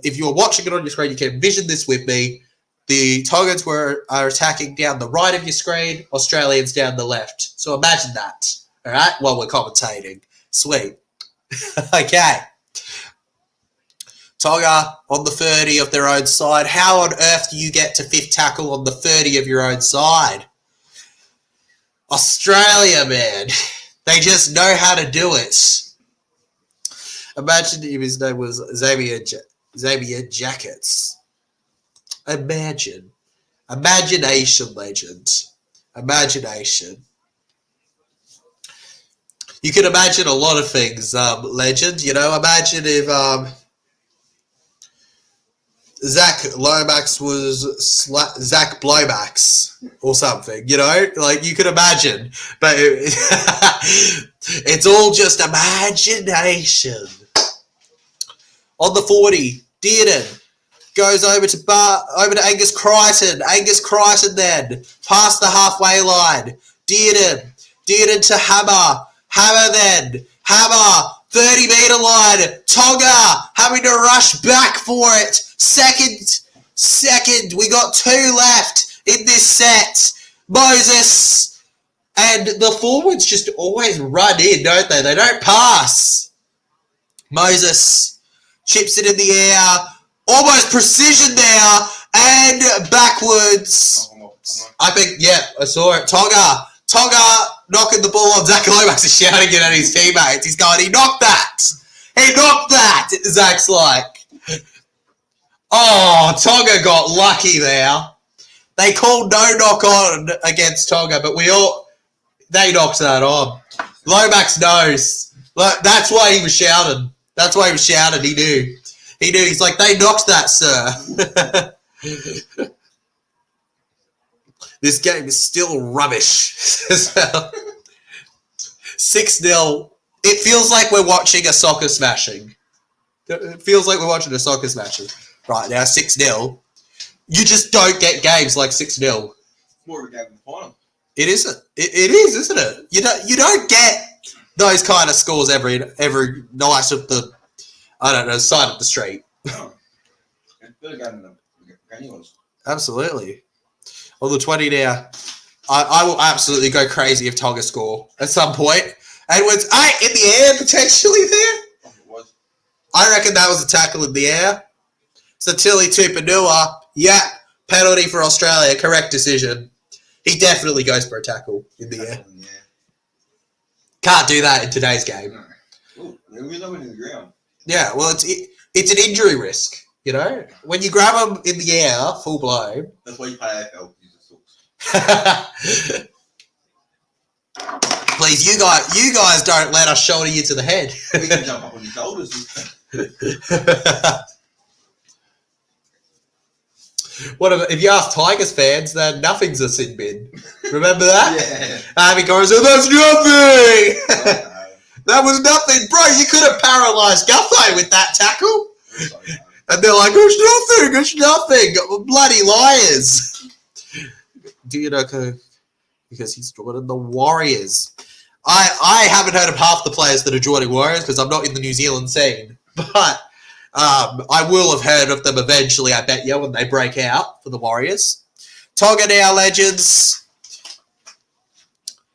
if you're watching it on your screen, you can envision this with me. The Tongans are attacking down the right of your screen, Australians down the left. So imagine that, all right, while we're commentating. Sweet. Okay. Tonga on the 30 of their own side. How on earth do you get to 5th tackle on the 30 of your own side? Australia, man. They just know how to do it. Imagine if his name was Xavier Jackets. Imagine. Imagination, legend. Imagination. You can imagine a lot of things, legend. You know, imagine if Zach Lomax was Zach Blowmax or something, you know? Like, you could imagine. But it's all just imagination. On the 40, Dearden goes over to Angus Crichton. Angus Crichton then, past the halfway line. Dearden to Hammer. Hammer then. Hammer, 30-metre line. Tonga having to rush back for it. Second. We got 2 left in this set. Moses. And the forwards just always run in, don't they? They don't pass. Moses chips it in the air. Almost precision there. And backwards. I think, yeah, I saw it. Tonga knocking the ball on. Zach Lomax is shouting it at his teammates. He's going, he knocked that. Zach's like, oh, Tonga got lucky there. They called no knock on against Tonga, but they knocked that on. Lomax knows. That's why he was shouting. He knew. He's like, they knocked that, sir. This game is still rubbish. 6-0. It feels like we're watching a soccer smashing. Right now, 6-0. You just don't get games like 6-0. More of a game than the final. It isn't. It is, isn't it? You don't get those kind of scores every night of the, I don't know, side of the street. No. It's better game than the game was. Absolutely. On the 20 now, I will absolutely go crazy if Tonga score at some point. Edwards, in the air potentially there. It was. I reckon that was a tackle in the air. So Tilly Tupanua, yeah, penalty for Australia, correct decision. He definitely goes for a tackle in the air. Yeah. Can't do that in today's game. No. Ooh, we're not in the ground. Yeah, well, it's an injury risk, you know? When you grab them in the air, full blown. That's why you play AFL. Please, you guys don't let us shoulder you to the head. We can jump up on your shoulders. If you ask Tigers fans, then nothing's a sin bin. Remember that? Yeah. Because that's nothing. That was nothing, bro. You could have paralysed Guffey with that tackle. And they're like, it's nothing. Bloody liars. Do you know? Because he's joining the Warriors. I haven't heard of half the players that are joining Warriors because I'm not in the New Zealand scene. But I will have heard of them eventually, I bet you, when they break out for the Warriors. Tonga now, legends.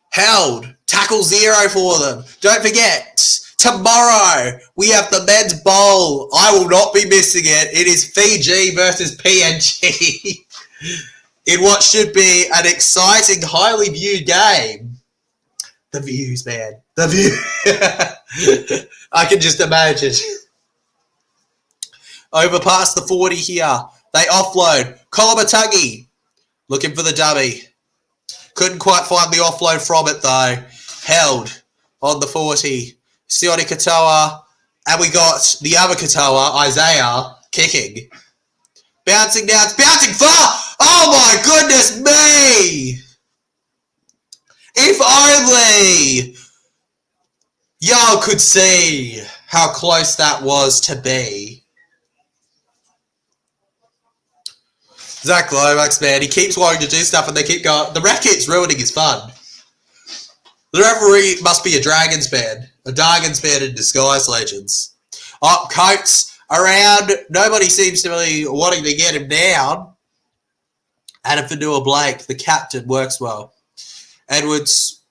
Held. Tackle 0 for them. Don't forget, tomorrow we have the men's bowl. I will not be missing it. It is Fiji versus PNG. In what should be an exciting, highly viewed game. The views, man. The view. I can just imagine. Over past the 40 here. They offload. Kolomatangi looking for the dummy. Couldn't quite find the offload from it, though. Held on the 40. Sione Katoa. And we got the other Katoa, Isaiah, kicking. Bouncing down. It's bouncing far. Oh, my goodness me. If only y'all could see how close that was to be. Zach Lomax, man, he keeps wanting to do stuff and they keep going. The ref keeps ruining his fun. The referee must be a Dragons fan. A Dragons fan in disguise, legends. Oh, Coates around. Nobody seems to be wanting to get him down. Adam Fanua-Blake, the captain, works well. Edwards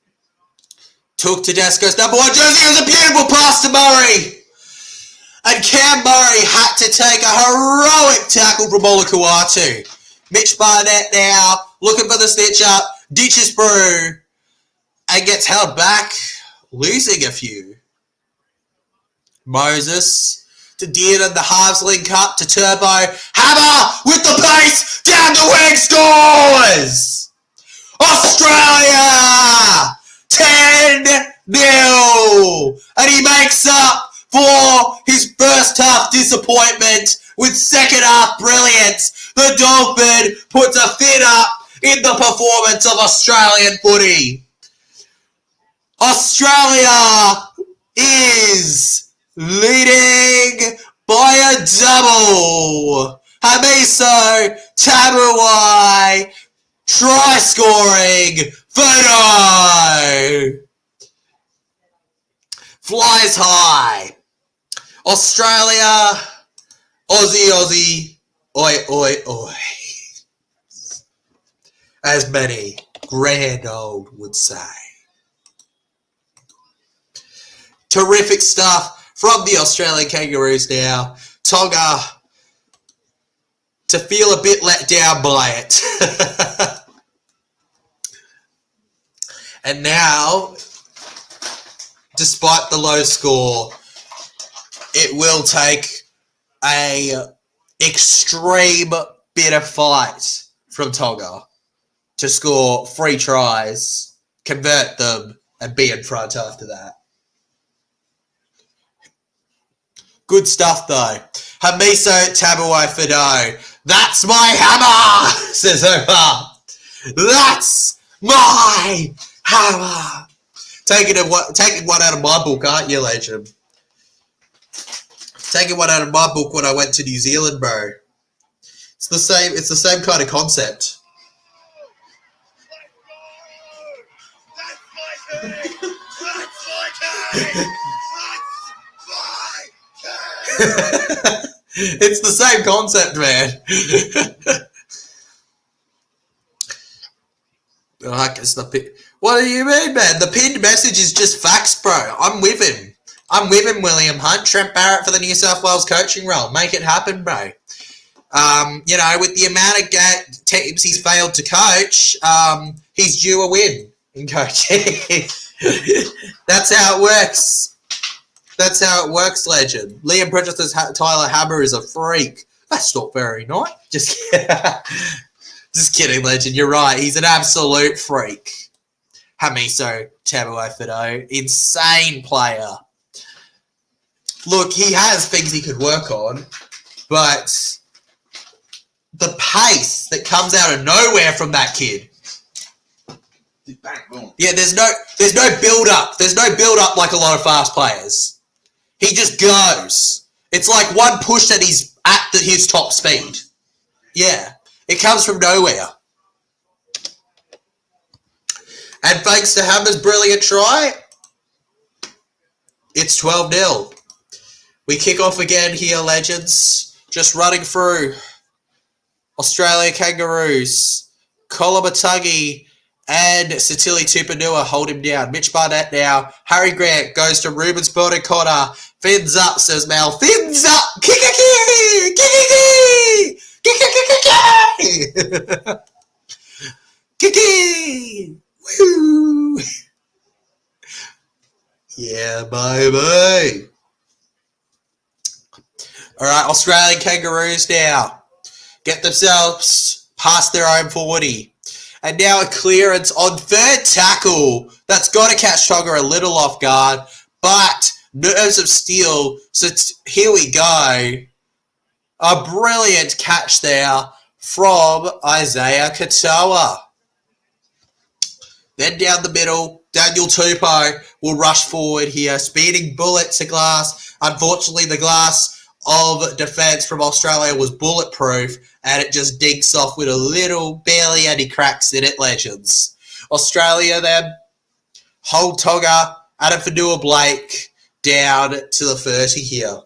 took Tedesco's number 1 jersey. It was a beautiful pass to Murray. And Cam Murray had to take a heroic tackle from Olakuatu. Mitch Barnett now looking for the stitch up. Ditches through and gets held back, losing a few. Moses to Dearden, the halves link up to Turbo. Hammer with the pace down the wing, scores! Australia 10-0. And he makes up for his first half disappointment with second half brilliance. The Dolphin puts a fin up in the performance of Australian footy. Australia is leading by a double. Hamiso Tabuai try scoring for no. Flies high. Australia, Aussie, oi, oi, oi. As many grand old would say. Terrific stuff from the Australian Kangaroos now. Tonga to feel a bit let down by it. And now, despite the low score, it will take a extreme bit of fight from Tonga to score 3 tries, convert them, and be in front after that. Good stuff, though. Hamiso Tabuai Fido. That's my hammer, says Omar. That's my hammer. Taking one out of my book, aren't you, legend? Taking one out of my book when I went to New Zealand, bro. It's the same kind of concept. It's the same concept, man. What do you mean, man? The pinned message is just facts, bro. I'm with him. William Hunt. Trent Barrett for the New South Wales coaching role. Make it happen, bro. You know, with the amount of teams he's failed to coach, he's due a win in coaching. That's how it works. That's how it works, legend. Liam Bridges' Tyler Hammer is a freak. That's not very nice. Just kidding, legend. You're right. He's an absolute freak. Hamiso Tabuai Fido. Insane player. Look, he has things he could work on, but the pace that comes out of nowhere from that kid. Yeah, there's no build up. There's no build up like a lot of fast players. He just goes. It's like one push and he's at his top speed. Yeah, it comes from nowhere. And thanks to Hammer's brilliant try, it's 12-0. We kick off again here, legends. Just running through. Australia Kangaroos. Kolomatangi and Satili Tupanua hold him down. Mitch Barnett now. Harry Grant goes to Ruben Spurter Connor. Fins up, says Mel. Fins up! Kiki! Kiki! Kiki! Kiki! Woo! Yeah, baby. All right, Australian Kangaroos now get themselves past their own 40. And now a clearance on third tackle. That's got to catch Tonga a little off guard, but nerves of steel. So here we go. A brilliant catch there from Isaiah Katoa. Then down the middle, Daniel Tupou will rush forward here, speeding bullet to glass. Unfortunately, the glass of defense from Australia was bulletproof, and it just dinks off with a little, barely any cracks in it, legends. Australia then hold Tonga, Adam Fanua-Blake down to the 30 here.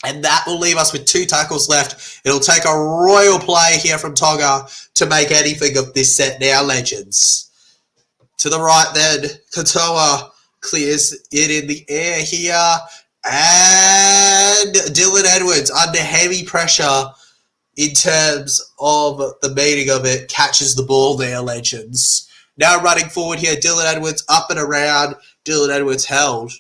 And that will leave us with 2 tackles left. It'll take a royal play here from Tonga to make anything of this set now, legends. To the right then, Katoa clears it in the air here. And Dylan Edwards, under heavy pressure in terms of the meaning of it, catches the ball there, legends. Now running forward here, Dylan Edwards up and around. Dylan Edwards held.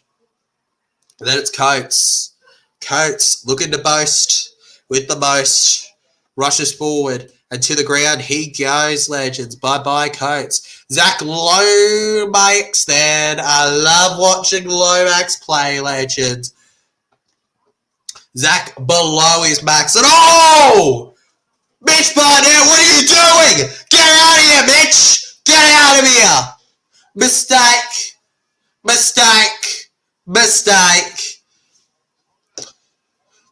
And then it's Coates. Coates looking to boast with the most. Rushes forward And to the ground he goes, legends. Bye-bye, Coates. Zach Lomax then. I love watching Lomax play, legends. Zach below his max. And oh! Mitch Barnett, what are you doing? Get out of here, Mitch! Get out of here! Mistake. Mistake. Mistake.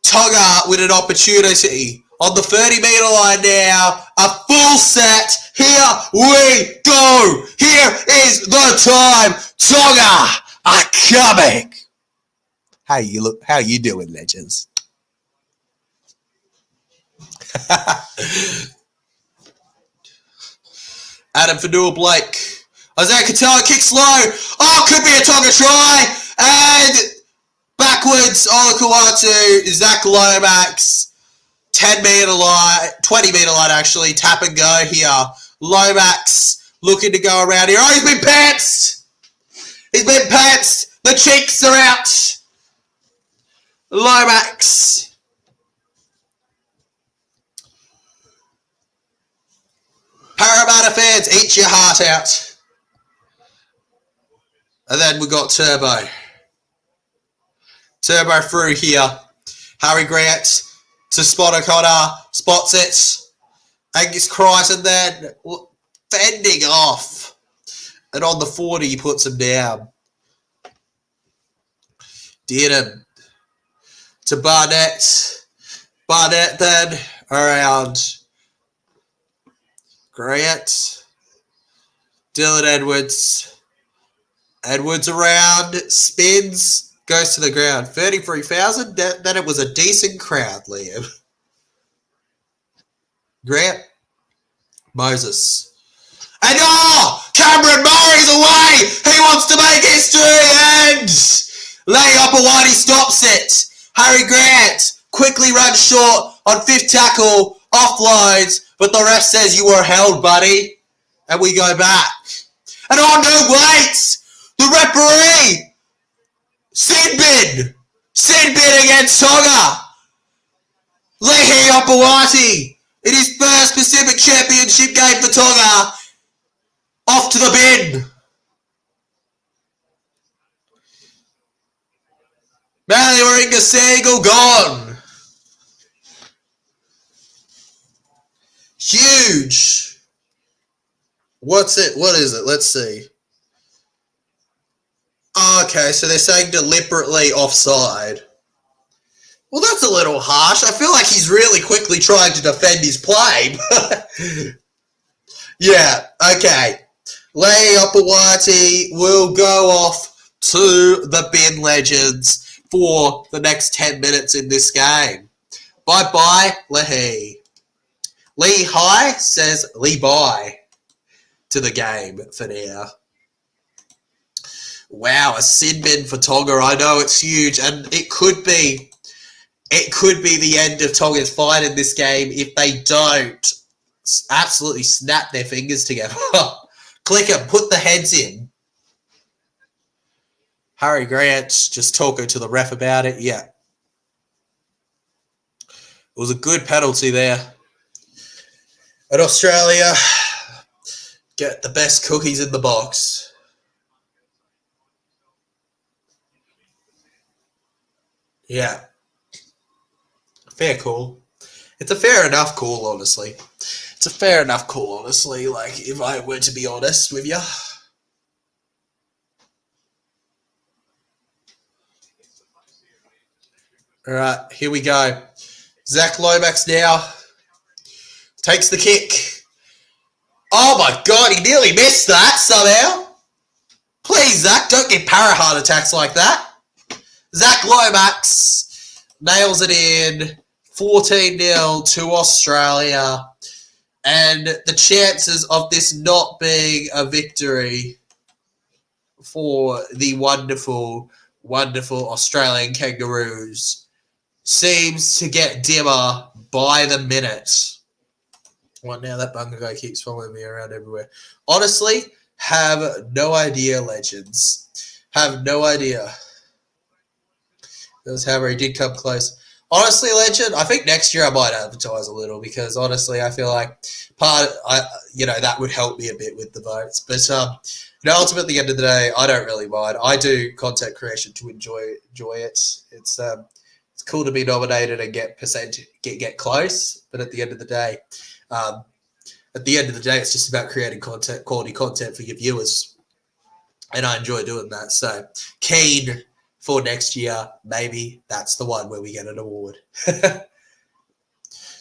Tonga with an opportunity. On the 30-meter line now, a full set. Here we go. Here is the time. Tonga are coming. How you doing, legends? Adam Fanua Blake. Isaiah Katella kicks low. Oh, could be a Tonga try. And backwards, Ola Kawatu, Zach Lomax. 10-meter line, 20-meter line actually, tap and go here. Lomax looking to go around here. Oh, he's been pantsed! He's been pantsed! The cheeks are out! Lomax. Parramatta fans, eat your heart out. And then we got Turbo. Turbo through here. Harry Grant to Spot O'Connor, spots it. Angus Crichton then fending off. And on the 40, he puts him down. Dearden to Barnett. Barnett then around Grant. Dylan Edwards. Edwards around, spins. Goes to the ground. 33,000. Then it was a decent crowd, Liam. Grant. Moses. And Cameron Murray's away! He wants to make history and lay up a wide, he stops it. Harry Grant quickly runs short on 5th tackle, offloads, but the ref says you were held, buddy. And we go back. And no, wait! The referee! Sidbin against Tonga. Lehi Opawati in his first Pacific Championship game for Tonga. Off to the bin. Manly Warringah Seagull gone. Huge. What's it? What is it? Let's see. Okay, so they're saying deliberately offside. Well, that's a little harsh. I feel like he's really quickly trying to defend his play. Yeah, okay. Lei Opawati will go off to the bin, legends, for the next 10 minutes in this game. Bye-bye, Lehi. Lee High says Lee bye to the game for now. Wow, a sin bin for Tonga. I know it's huge, and it could be the end of Tonga's fight in this game if they don't absolutely snap their fingers together. Click them, put the heads in. Harry Grant just talking to the ref about it. Yeah. It was a good penalty there. And Australia get the best cookies in the box. Yeah. Fair call. It's a fair enough call, honestly. It's a fair enough call, honestly, like, if I were to be honest with you. All right, here we go. Zach Lomax now takes the kick. Oh, my God, he nearly missed that somehow. Please, Zach, don't get para-heart attacks like that. Zach Lomax nails it in 14-0 to Australia. And the chances of this not being a victory for the wonderful, wonderful Australian Kangaroos seems to get dimmer by the minute. Well, now that bunga guy keeps following me around everywhere. Honestly, have no idea, legends. Have no idea. That was however he did come close. honestly, legend, I think next year I might advertise a little because honestly, I feel like that would help me a bit with the votes. But ultimately, at the end of the day, I don't really mind. I do content creation to enjoy it. It's cool to be nominated and get close. But at the end of the day, it's just about creating quality content for your viewers, and I enjoy doing that. So keen for next year, maybe that's the one where we get an award.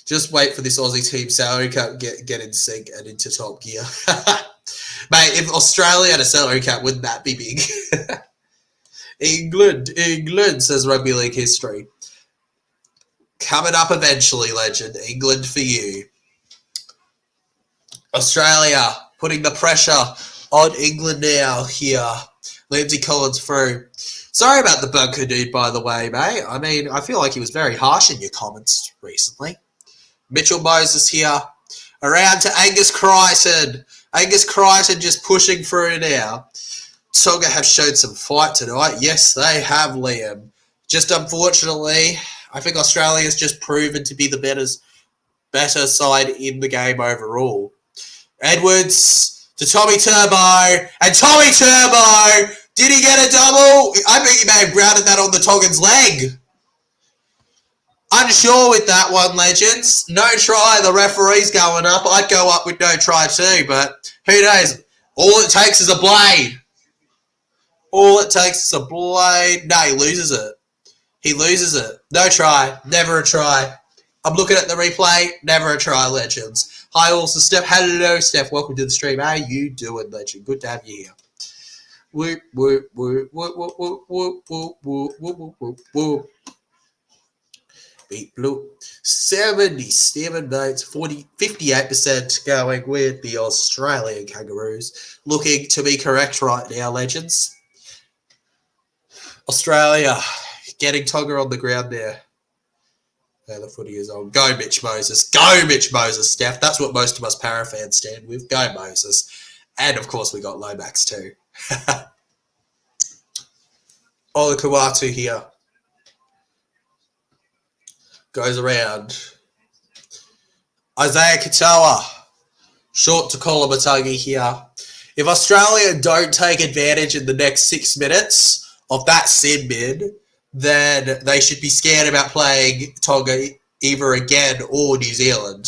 Just wait for this Aussie team salary cap get in sync and into top gear. Mate, if Australia had a salary cap, wouldn't that be big? England, says Rugby League history. Coming up eventually, legend. England for you. Australia putting the pressure on England now here. Lindsay Collins through. Sorry about the bunker dude, by the way, mate. I mean, I feel like he was very harsh in your comments recently. Mitchell Moses here. Around to Angus Crichton. Angus Crichton just pushing through now. Tonga have showed some fight tonight. Yes, they have, Liam. Just unfortunately, I think Australia's just proven to be the better side in the game overall. Edwards to Tommy Turbo. And Tommy Turbo! Did he get a double? I think he may have grounded that on the Tongan's leg. Unsure with that one, legends. No try, the referee's going up. I'd go up with no try too, but who knows? All it takes is a blade. All it takes is a blade. No, he loses it. He loses it. No try. Never a try. I'm looking at the replay. Never a try, legends. Hi, also Steph. Hello, Steph. Welcome to the stream. How you doing, legend? Good to have you here. Whoop, whoop, whoop, whoop, whoop, whoop, whoop, whoop, whoop, whoop, whoop. Beat blue. 77 votes, 58% going with the Australian Kangaroos. Looking to be correct right now, legends. Australia getting Tonga on the ground there. There the footy is on. Go, Mitch Moses. Go, Mitch Moses, Steph. That's what most of us para fans stand with. Go, Moses. And, of course, we got Lomax too. Ola Kuatu here. Goes around. Isaiah Katoa. Short to Kolomatangi here. If Australia don't take advantage in the next 6 minutes of that sin bin, then they should be scared about playing Tonga either again or New Zealand.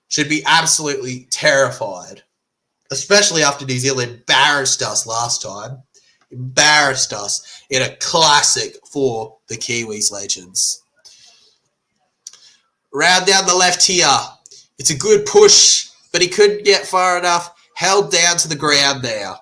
Should be absolutely terrified. Especially after New Zealand embarrassed us last time. Embarrassed us in a classic for the Kiwis, legends. Round down the left here. It's a good push, but he couldn't get far enough. Held down to the ground there.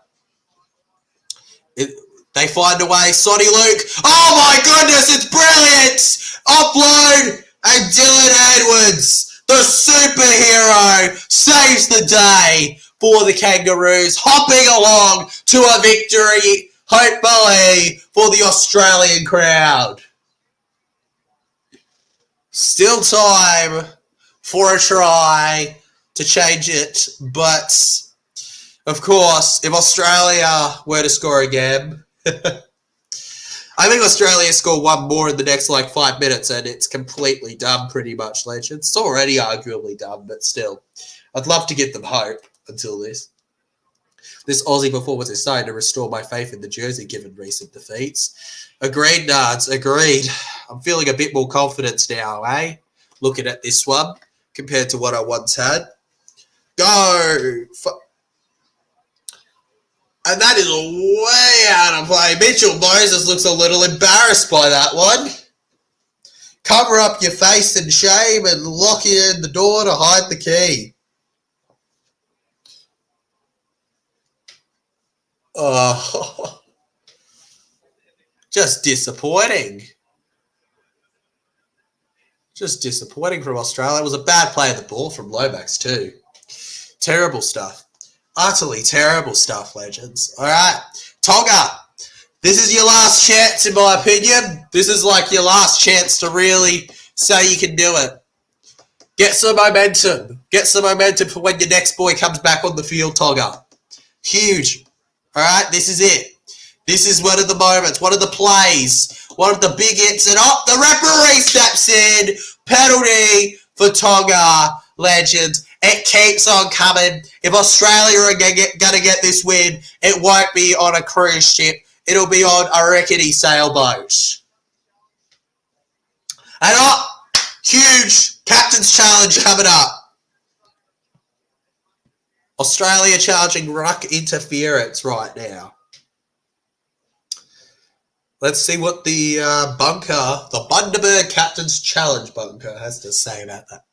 They find a way. Sonny Luke. Oh my goodness, it's brilliant! Offload! And Dylan Edwards, the superhero, saves the day for the Kangaroos. Hopping along to a victory, hopefully, for the Australian crowd. Still time for a try to change it, but of course, if Australia were to score again, I think Australia score one more in the next 5 minutes and it's completely done pretty much, legends. It's already arguably done, but still. I'd love to give them hope until this. This Aussie performance is starting to restore my faith in the jersey given recent defeats. Agreed, Nards, agreed. I'm feeling a bit more confidence now, eh? Looking at this one compared to what I once had. Go! And that is way out of play. Mitchell Moses looks a little embarrassed by that one. Cover up your face in shame and lock in the door to hide the key. Oh, just disappointing. Just disappointing from Australia. It was a bad play of the ball from Lomax too. Terrible stuff. Utterly terrible stuff, legends. All right, Tonga, this is your last chance, in my opinion. This is your last chance to really say you can do it. Get some momentum. Get some momentum for when your next boy comes back on the field, Tonga. Huge. All right, this is it. This is one of the moments, one of the plays, one of the big hits, and the referee steps in. Penalty for Tonga, legends. It keeps on coming. If Australia are going to get this win, it won't be on a cruise ship. It'll be on a rickety sailboat. And huge captain's challenge coming up. Australia challenging ruck interference right now. Let's see what the Bundaberg Captain's Challenge bunker has to say about that.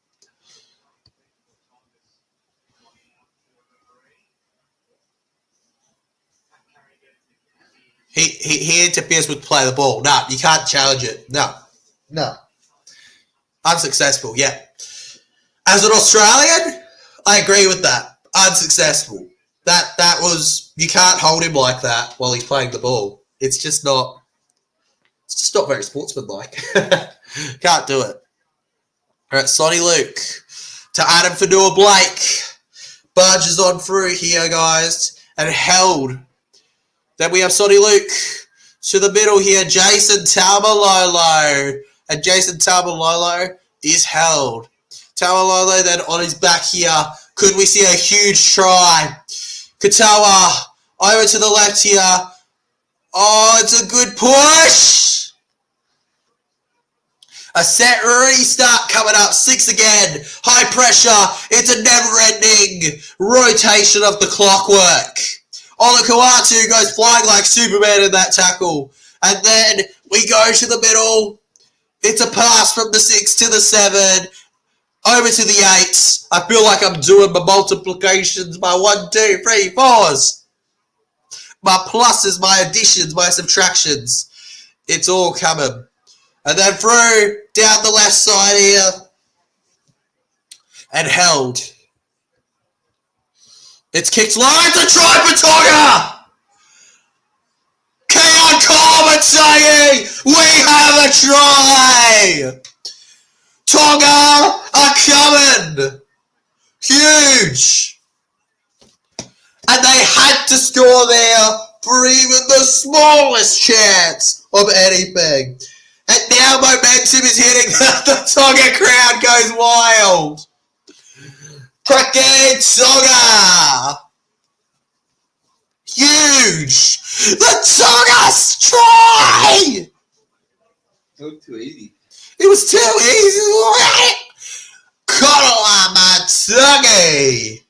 He interferes with play the ball. No, you can't challenge it. No. Unsuccessful, yeah. As an Australian, I agree with that. Unsuccessful. That was, you can't hold him like that while he's playing the ball. It's just not very sportsmanlike. Can't do it. All right, Sonny Luke to Adam Fanua-Blake. Barges on through here, guys, and held. Then we have Sonny Luke to the middle here. Jason Taumalolo. And Jason Taumalolo is held. Taumalolo then on his back here. Could we see a huge try? Katoa over to the left here. Oh, it's a good push. A set restart coming up. 6 again. High pressure. It's a never-ending rotation of the clockwork. Olakau'atu goes flying like Superman in that tackle. And then we go to the middle. It's a pass from the 6 to the 7. Over to the 8. I feel like I'm doing my multiplications, my 1, 2, 3, 4s. My pluses, my additions, my subtractions. It's all coming. And then through, down the left side here. And held. It's kicked low. It's a try for Tonga! Kayo Coleman saying, we have a try! Tonga are coming! Huge! And they had to score there for even the smallest chance of anything. And now momentum is hitting the Tonga crowd goes wild. Cricket Tonga! Huge! The Tonga's try! Look too easy. It was too easy. Konola Matsugi.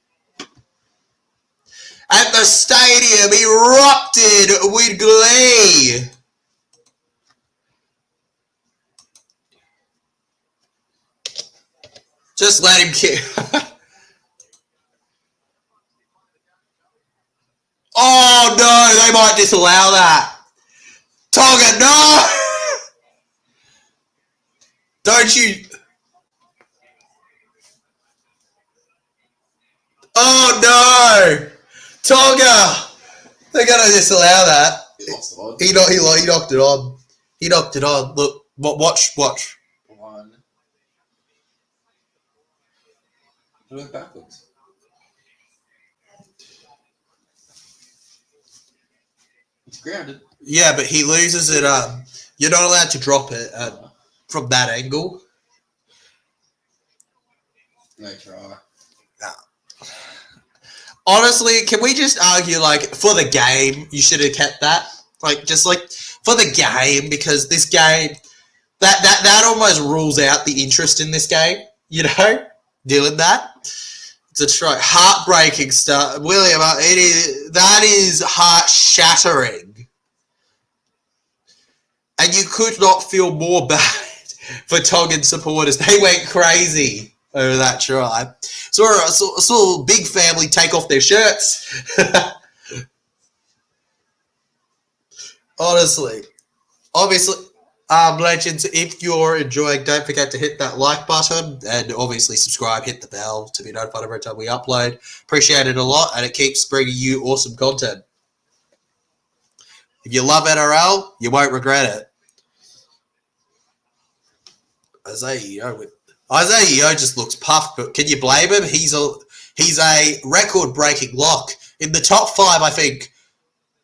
And the stadium erupted with glee. Just let him kick. Oh no, they might disallow that. Tonga, no! Don't you? Oh no! Tonga! They're gonna disallow that. He lost the one. He knocked it on. He knocked it on. Look, watch. One. It went backwards. It's grounded. Yeah, but he loses it. You're not allowed to drop it from that angle. No try. Honestly, can we just argue, like, for the game, you should have kept that? Like, just, like, for the game, because this game, that almost rules out the interest in this game, you know? Doing that. It's a try. Heartbreaking stuff. William, that is heart-shattering. And you could not feel more bad for Tongan supporters. They went crazy over that try. Saw a big family take off their shirts. Honestly. Obviously, legends, if you're enjoying, don't forget to hit that like button and obviously subscribe, hit the bell to be notified every time we upload. Appreciate it a lot, and it keeps bringing you awesome content. If you love NRL, you won't regret it. Isaiah Yeo just looks puffed, but can you blame him? He's a record-breaking lock in the top 5. I think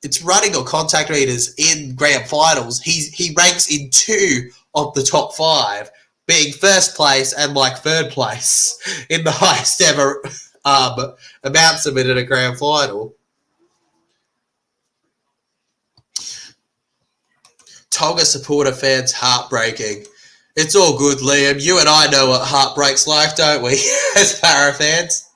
its running or contact meters in grand finals, he ranks in 2 of the top 5, being first place and like third place in the highest ever amounts of it in a grand final. Tonga supporter fans heartbreaking. It's all good, Liam. You and I know what heartbreak's like, don't we, as Para fans?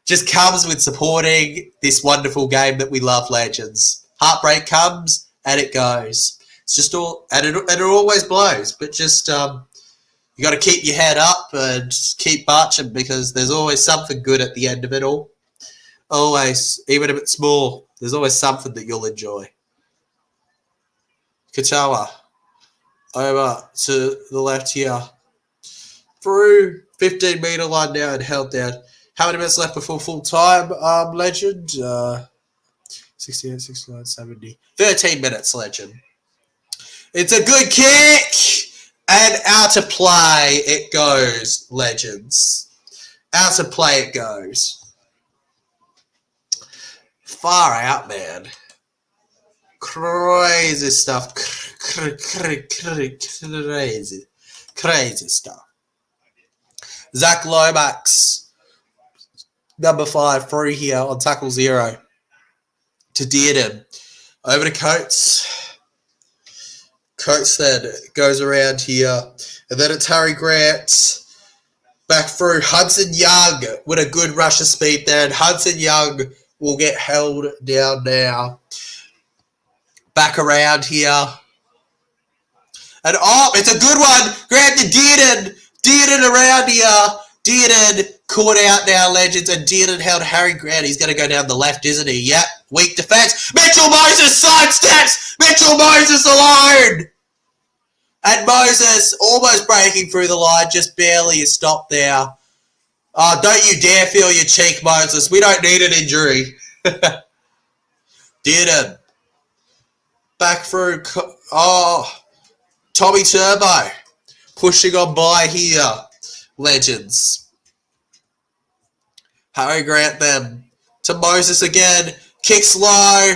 Just comes with supporting this wonderful game that we love, Legends. Heartbreak comes and it goes. It's just all, and it always blows. But just you got to keep your head up and keep marching, because there's always something good at the end of it all. Always, even if it's small, there's always something that you'll enjoy. Katoa over to the left here. Through 15-meter line now and held down. How many minutes left before full time, Legend? 68, 69, 70. 13 minutes, Legend. It's a good kick! And out of play it goes, Legends. Out of play it goes. Far out, man. Crazy stuff. Crazy stuff. Zach Lomax, number 5, through here on tackle 0 to Dearden. Over to Coates. Coates then goes around here. And then it's Harry Grant. Back through Hudson Young with a good rush of speed there. And Hudson Young will get held down now. Back around here. And it's a good one. Grant to Dearden. Dearden around here. Dearden caught out now, Legends. And Dearden held Harry Grant. He's going to go down the left, isn't he? Yep. Weak defense. Mitchell Moses sidesteps. Mitchell Moses alone. And Moses almost breaking through the line. Just barely is stopped there. Oh, don't you dare feel your cheek, Moses. We don't need an injury. Dearden. Back through. Oh, Tommy Turbo pushing on by here. Legends. Harry Grant then to Moses again. Kicks low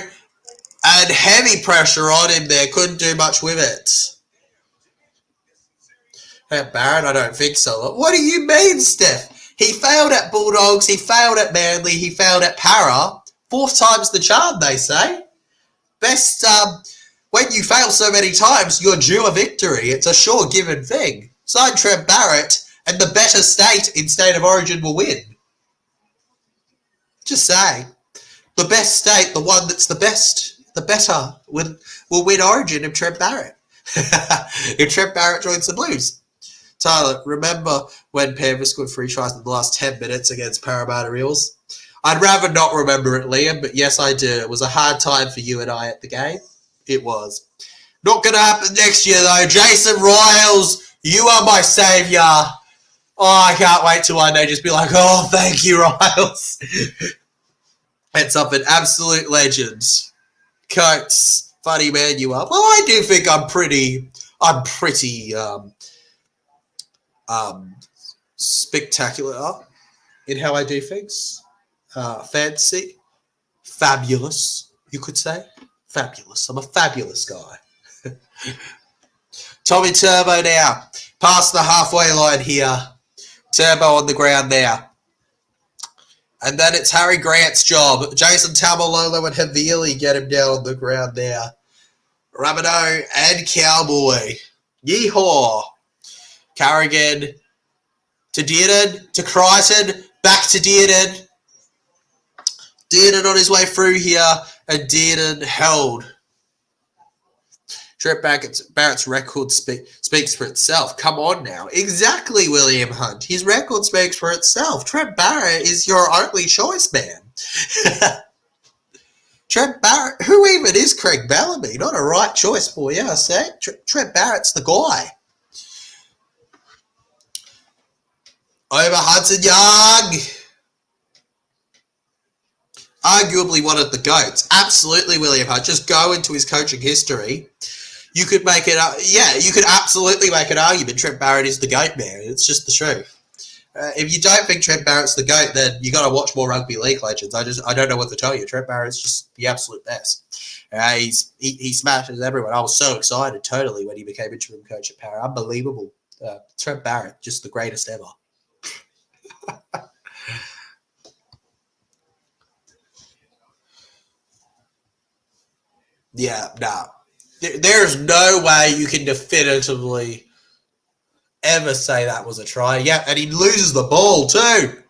and heavy pressure on him there. Couldn't do much with it. At Barrett, I don't think so. What do you mean, Steph? He failed at Bulldogs. He failed at Manly. He failed at Para. 4th time's the charm, they say. Best, when you fail so many times, you're due a victory. It's a sure given thing. Sign Trent Barrett, and the better state in State of Origin will win. Just saying. The best state, the one that's the best, the better, will win Origin if Trent Barrett. If Trent Barrett joins the Blues. Tyler, remember when Panthers scored 3 tries in the last 10 minutes against Parramatta Eels? I'd rather not remember it, Liam, but yes, I do. It was a hard time for you and I at the game. It was. Not going to happen next year, though. Jason Riles, you are my saviour. Oh, I can't wait till one day just be like, oh, thank you, Riles. It's up an absolute legend. Coates, funny man you are. Well, I do think I'm pretty spectacular in how I do things. Fancy. Fabulous, you could say. Fabulous. I'm a fabulous guy. Tommy Turbo now. Past the halfway line here. Turbo on the ground there. And then it's Harry Grant's job. Jason Tamalolo and Havili get him down on the ground there. Rabideau and Cowboy. Yeehaw. Carrigan to Dearden, to Crichton, back to Dearden. Dearden on his way through here, and Dearden held. Trent Barrett's record speaks for itself. Come on now. Exactly, William Hunt. His record speaks for itself. Trent Barrett is your only choice, man. Trent Barrett, who even is Craig Bellamy? Not a right choice for you, I say. Trent Barrett's the guy. Over Hudson Young. Arguably one of the GOATs. Absolutely, William Hunt. Just go into his coaching history. You could make it, you could absolutely make an argument Trent Barrett is the GOAT, man. It's just the truth. If you don't think Trent Barrett's the GOAT, then you got to watch more rugby league legends. I don't know what to tell you. Trent Barrett's just the absolute best. He smashes everyone. I was so excited totally when he became interim coach at Para. Unbelievable. Trent Barrett, just the greatest ever. Yeah, nah. There's no way you can definitively ever say that was a try. Yeah, and he loses the ball too.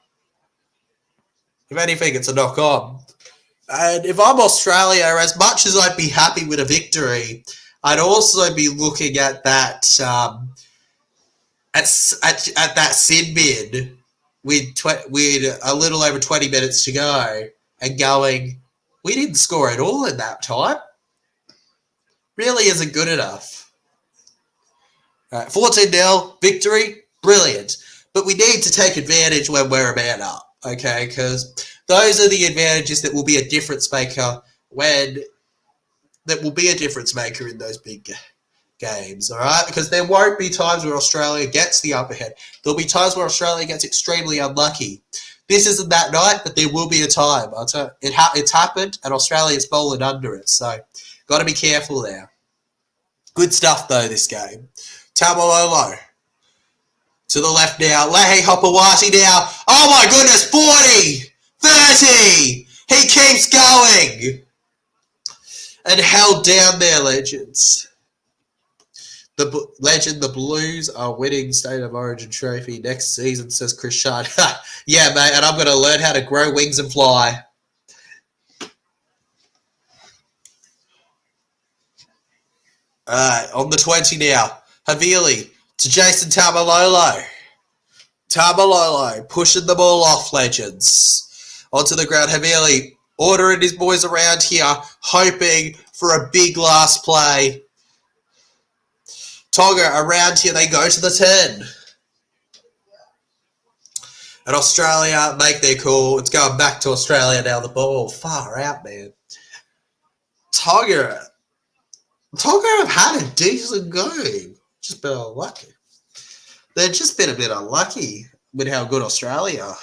If anything, it's a knock on. And if I'm Australia, as much as I'd be happy with a victory, I'd also be looking at that at that sin bin with a little over 20 minutes to go and going, we didn't score at all in that time. Really isn't good enough. 14-0 victory, brilliant. But we need to take advantage when we're a man up, okay? Because those are the advantages that will be a difference maker in those big games, all right? Because there won't be times where Australia gets the upper hand. There'll be times where Australia gets extremely unlucky. This isn't that night, but there will be a time. It's happened, and Australia's bowling under it. So, got to be careful there. Good stuff, though, this game. Tamalolo to the left now. Lehi Hopawati now. Oh, my goodness, 40, 30. He keeps going. And held down there, legends. The Blues are winning State of Origin trophy next season, says Chris Shard. Yeah, mate, and I'm going to learn how to grow wings and fly. All right, on the 20 now. Havili to Jason Tamalolo. Tamalolo pushing the ball off, legends. Onto the ground, Havili ordering his boys around here, hoping for a big last play. Tonga around here, they go to the 10. And Australia make their call. It's going back to Australia now, the ball. Far out, man. Tonga have had a decent game. Just been unlucky. They've just been a bit unlucky with how good Australia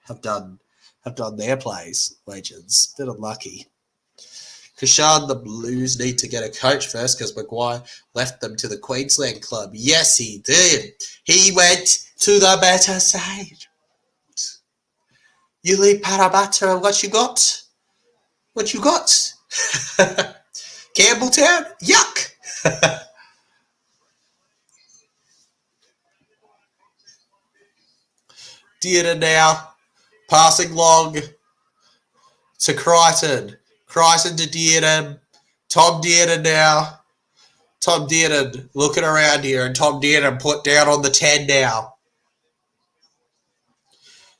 have done their plays, legends. Bit unlucky. Kashan, the Blues need to get a coach first because Maguire left them to the Queensland club. Yes, he did. He went to the better side. You leave Parramatta, what you got? What you got? Campbelltown? Yuck! Dearden now, passing long to Crichton. Crichton to Dearden. Tom Dearden now. Tom Dearden looking around here, and Tom Dearden put down on the 10 now.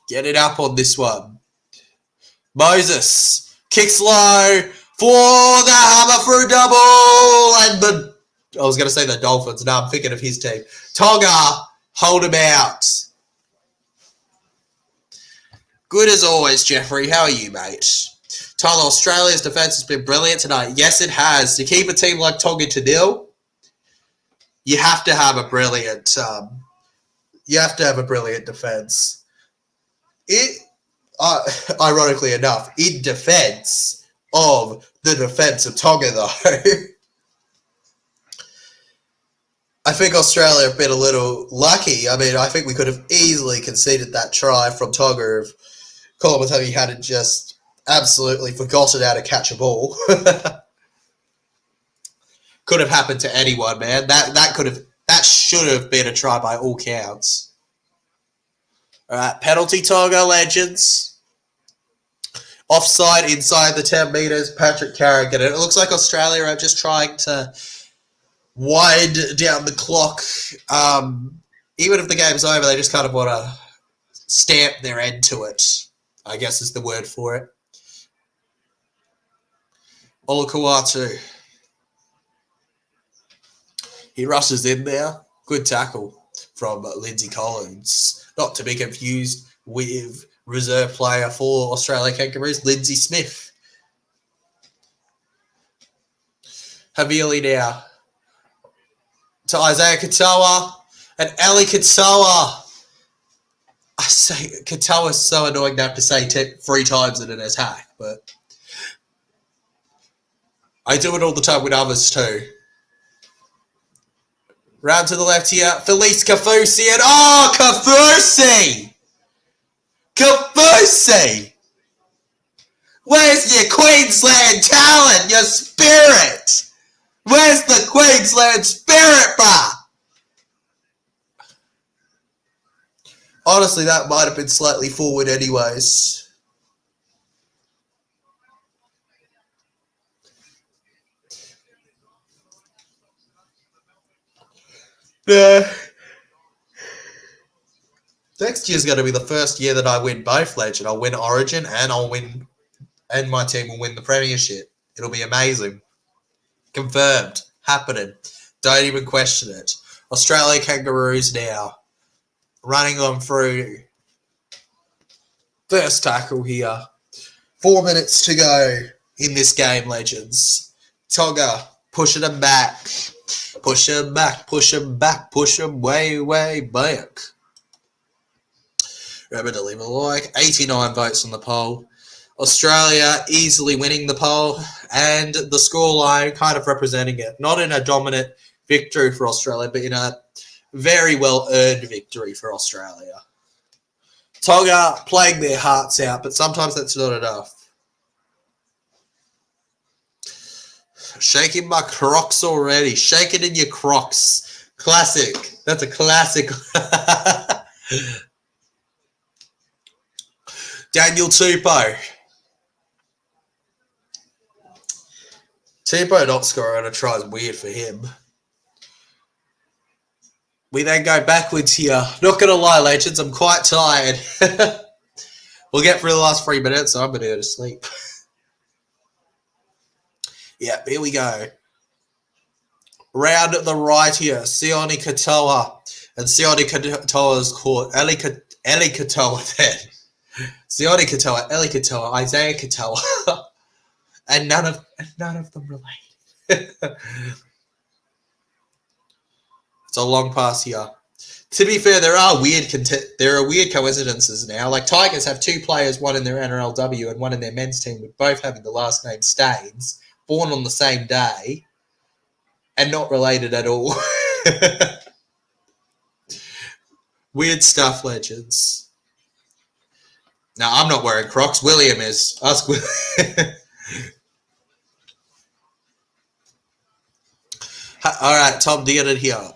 Get it up on this one. Moses kicks low for the hammer for a double. And I was going to say the Dolphins. No, I'm thinking of his team. Tonga, hold him out. Good as always, Jeffrey. How are you, mate? Tyler, Australia's defence has been brilliant tonight. Yes, it has. To keep a team like Tonga to nil, you have to have a brilliant. Defence. Ironically enough, in defence of the defence of Tonga, though, I think Australia have been a little lucky. I mean, I think we could have easily conceded that try from Tonga if Kolomotogi hadn't just absolutely forgotten how to catch a ball. Could have happened to anyone, man. That should have been a try by all counts. All right, penalty Tonga, legends. Offside inside the 10 metres, Patrick Carrigan. It looks like Australia are just trying to wind down the clock. Even if the game's over, they just kind of want to stamp their end to it, I guess is the word for it. Olakawatu. He rushes in there. Good tackle from Lindsay Collins. Not to be confused with reserve player for Australia Kangaroos, Lindsay Smith. Havili now to Isaiah Katoa and Ali Katoa. Katoa's so annoying to have to say 3 times in an attack, but I do it all the time with others too. Round to the left here, Felice Kafusi, and Kafusi! Kafusi! Where's your Queensland talent, your spirit? Where's the Queensland spirit, bruh? Honestly, that might have been slightly forward anyways. Next year's going to be the first year that I win both, Legend. I'll win Origin and my team will win the Premiership. It'll be amazing. Confirmed. Happening. Don't even question it. Australia Kangaroos now. Running on through. First tackle here. 4 minutes to go in this game, Legends. Tonga pushing them back. Push them back, push them back, push them way, way back. Remember to leave a like. 89 votes on the poll. Australia easily winning the poll, and the scoreline kind of representing it. Not in a dominant victory for Australia, but in a very well-earned victory for Australia. Tonga playing their hearts out, but sometimes that's not enough. Shaking my Crocs already. Shake it in your Crocs. Classic. That's a classic. Daniel Tupou. Tupou not scoring on a try is weird for him. We then go backwards here. Not going to lie, Legends, I'm quite tired. We'll get through the last 3 minutes, so I'm going to go to sleep. Yeah, here we go. Round the right here, Sione Katoa. And Sione Katoa's caught. Eli Katoa then. Sione Katoa, Eli Katoa, Isaiah Katoa. and none of them relate. It's a long pass here. To be fair, there are weird coincidences now. Like Tigers have 2 players, one in their NRLW and one in their men's team, with both having the last name Staines, born on the same day, and not related at all. Weird stuff, Legends. Now, I'm not wearing Crocs. William is. Ask William. All right, Tom Dearden here.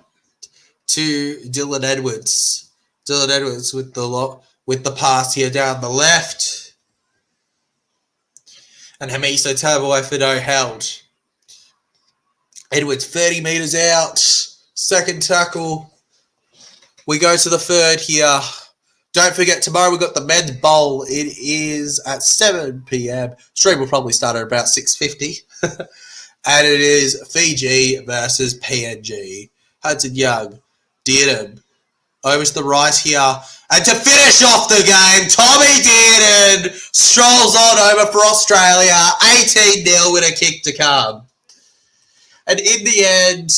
To Dylan Edwards. Dylan Edwards with the pass here down the left. And Hamiso Tabuai-Fidow held. Edwards 30 metres out. Second tackle. We go to the third here. Don't forget, tomorrow we've got the men's bowl. It is at 7 p.m. Stream will probably start at about 6:50. And it is Fiji versus PNG. Hudson Young. Dearden. Over to the right here. And to finish off the game, Tommy Dearden strolls on over for Australia. 18-0 with a kick to come. And in the end,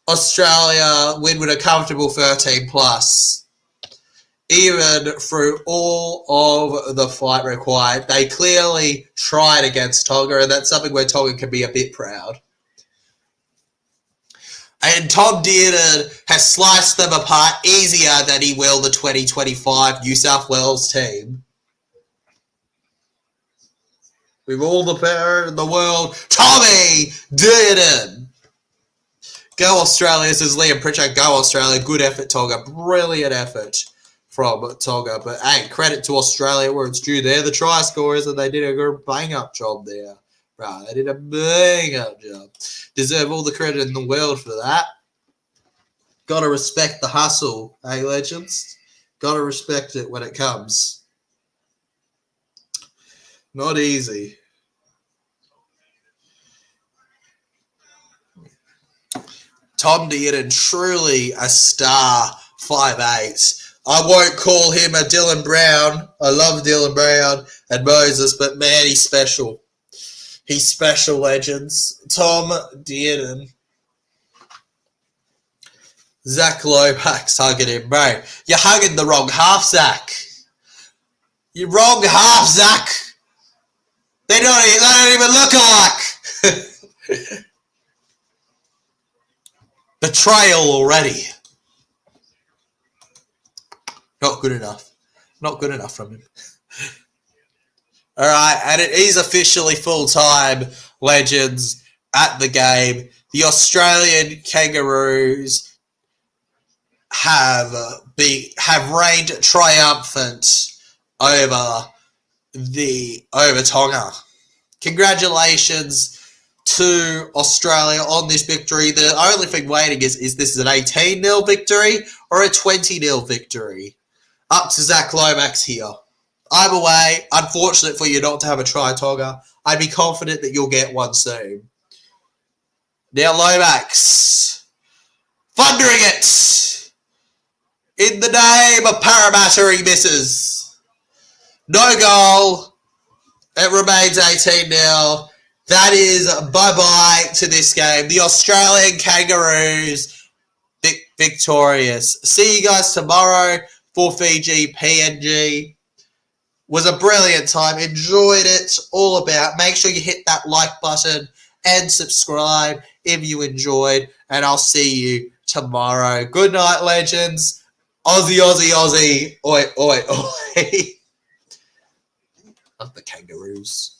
Australia win with a comfortable 13+. Even through all of the fight required, they clearly tried against Tonga, and that's something where Tonga can be a bit proud. And Tom Dearden has sliced them apart easier than he will the 2025 New South Wales team. With all the power in the world, Tommy Dearden. Go Australia, says Liam Pritchard. Go Australia. Good effort, Tonga. Brilliant effort from Tonga. But hey, credit to Australia where it's due. They're the try scorers, and they did a good bang-up job there. Right, they did a bang-up job. Deserve all the credit in the world for that. Gotta respect the hustle, eh, Legends? Gotta respect it when it comes. Not easy. Tom Dearden, truly a star, 5'8". I won't call him a Dylan Brown. I love Dylan Brown and Moses, but man, he's special. He's special, Legends. Tom Dearden. Zach Lomax hugging him, bro. You're hugging the wrong half, Zach. You're wrong half, Zach. They don't even look alike. Betrayal already. Not good enough. Not good enough from him. All right, and it is officially full-time, legends, at the game. The Australian Kangaroos have reigned triumphant over Tonga. Congratulations to Australia on this victory. The only thing waiting is this is an 18-0 victory or a 20-0 victory? Up to Zach Lomax here. Either way, unfortunate for you not to have a try, Tonga. I'd be confident that you'll get one soon. Now Lomax, thundering it in the name of Parramatta, he misses. No goal. It remains 18-0. That is bye-bye to this game. The Australian Kangaroos victorious. See you guys tomorrow for Fiji PNG. Was a brilliant time. Enjoyed it all about. Make sure you hit that like button and subscribe if you enjoyed. And I'll see you tomorrow. Good night, legends. Aussie, Aussie, Aussie. Oi, oi, oi. Love the Kangaroos.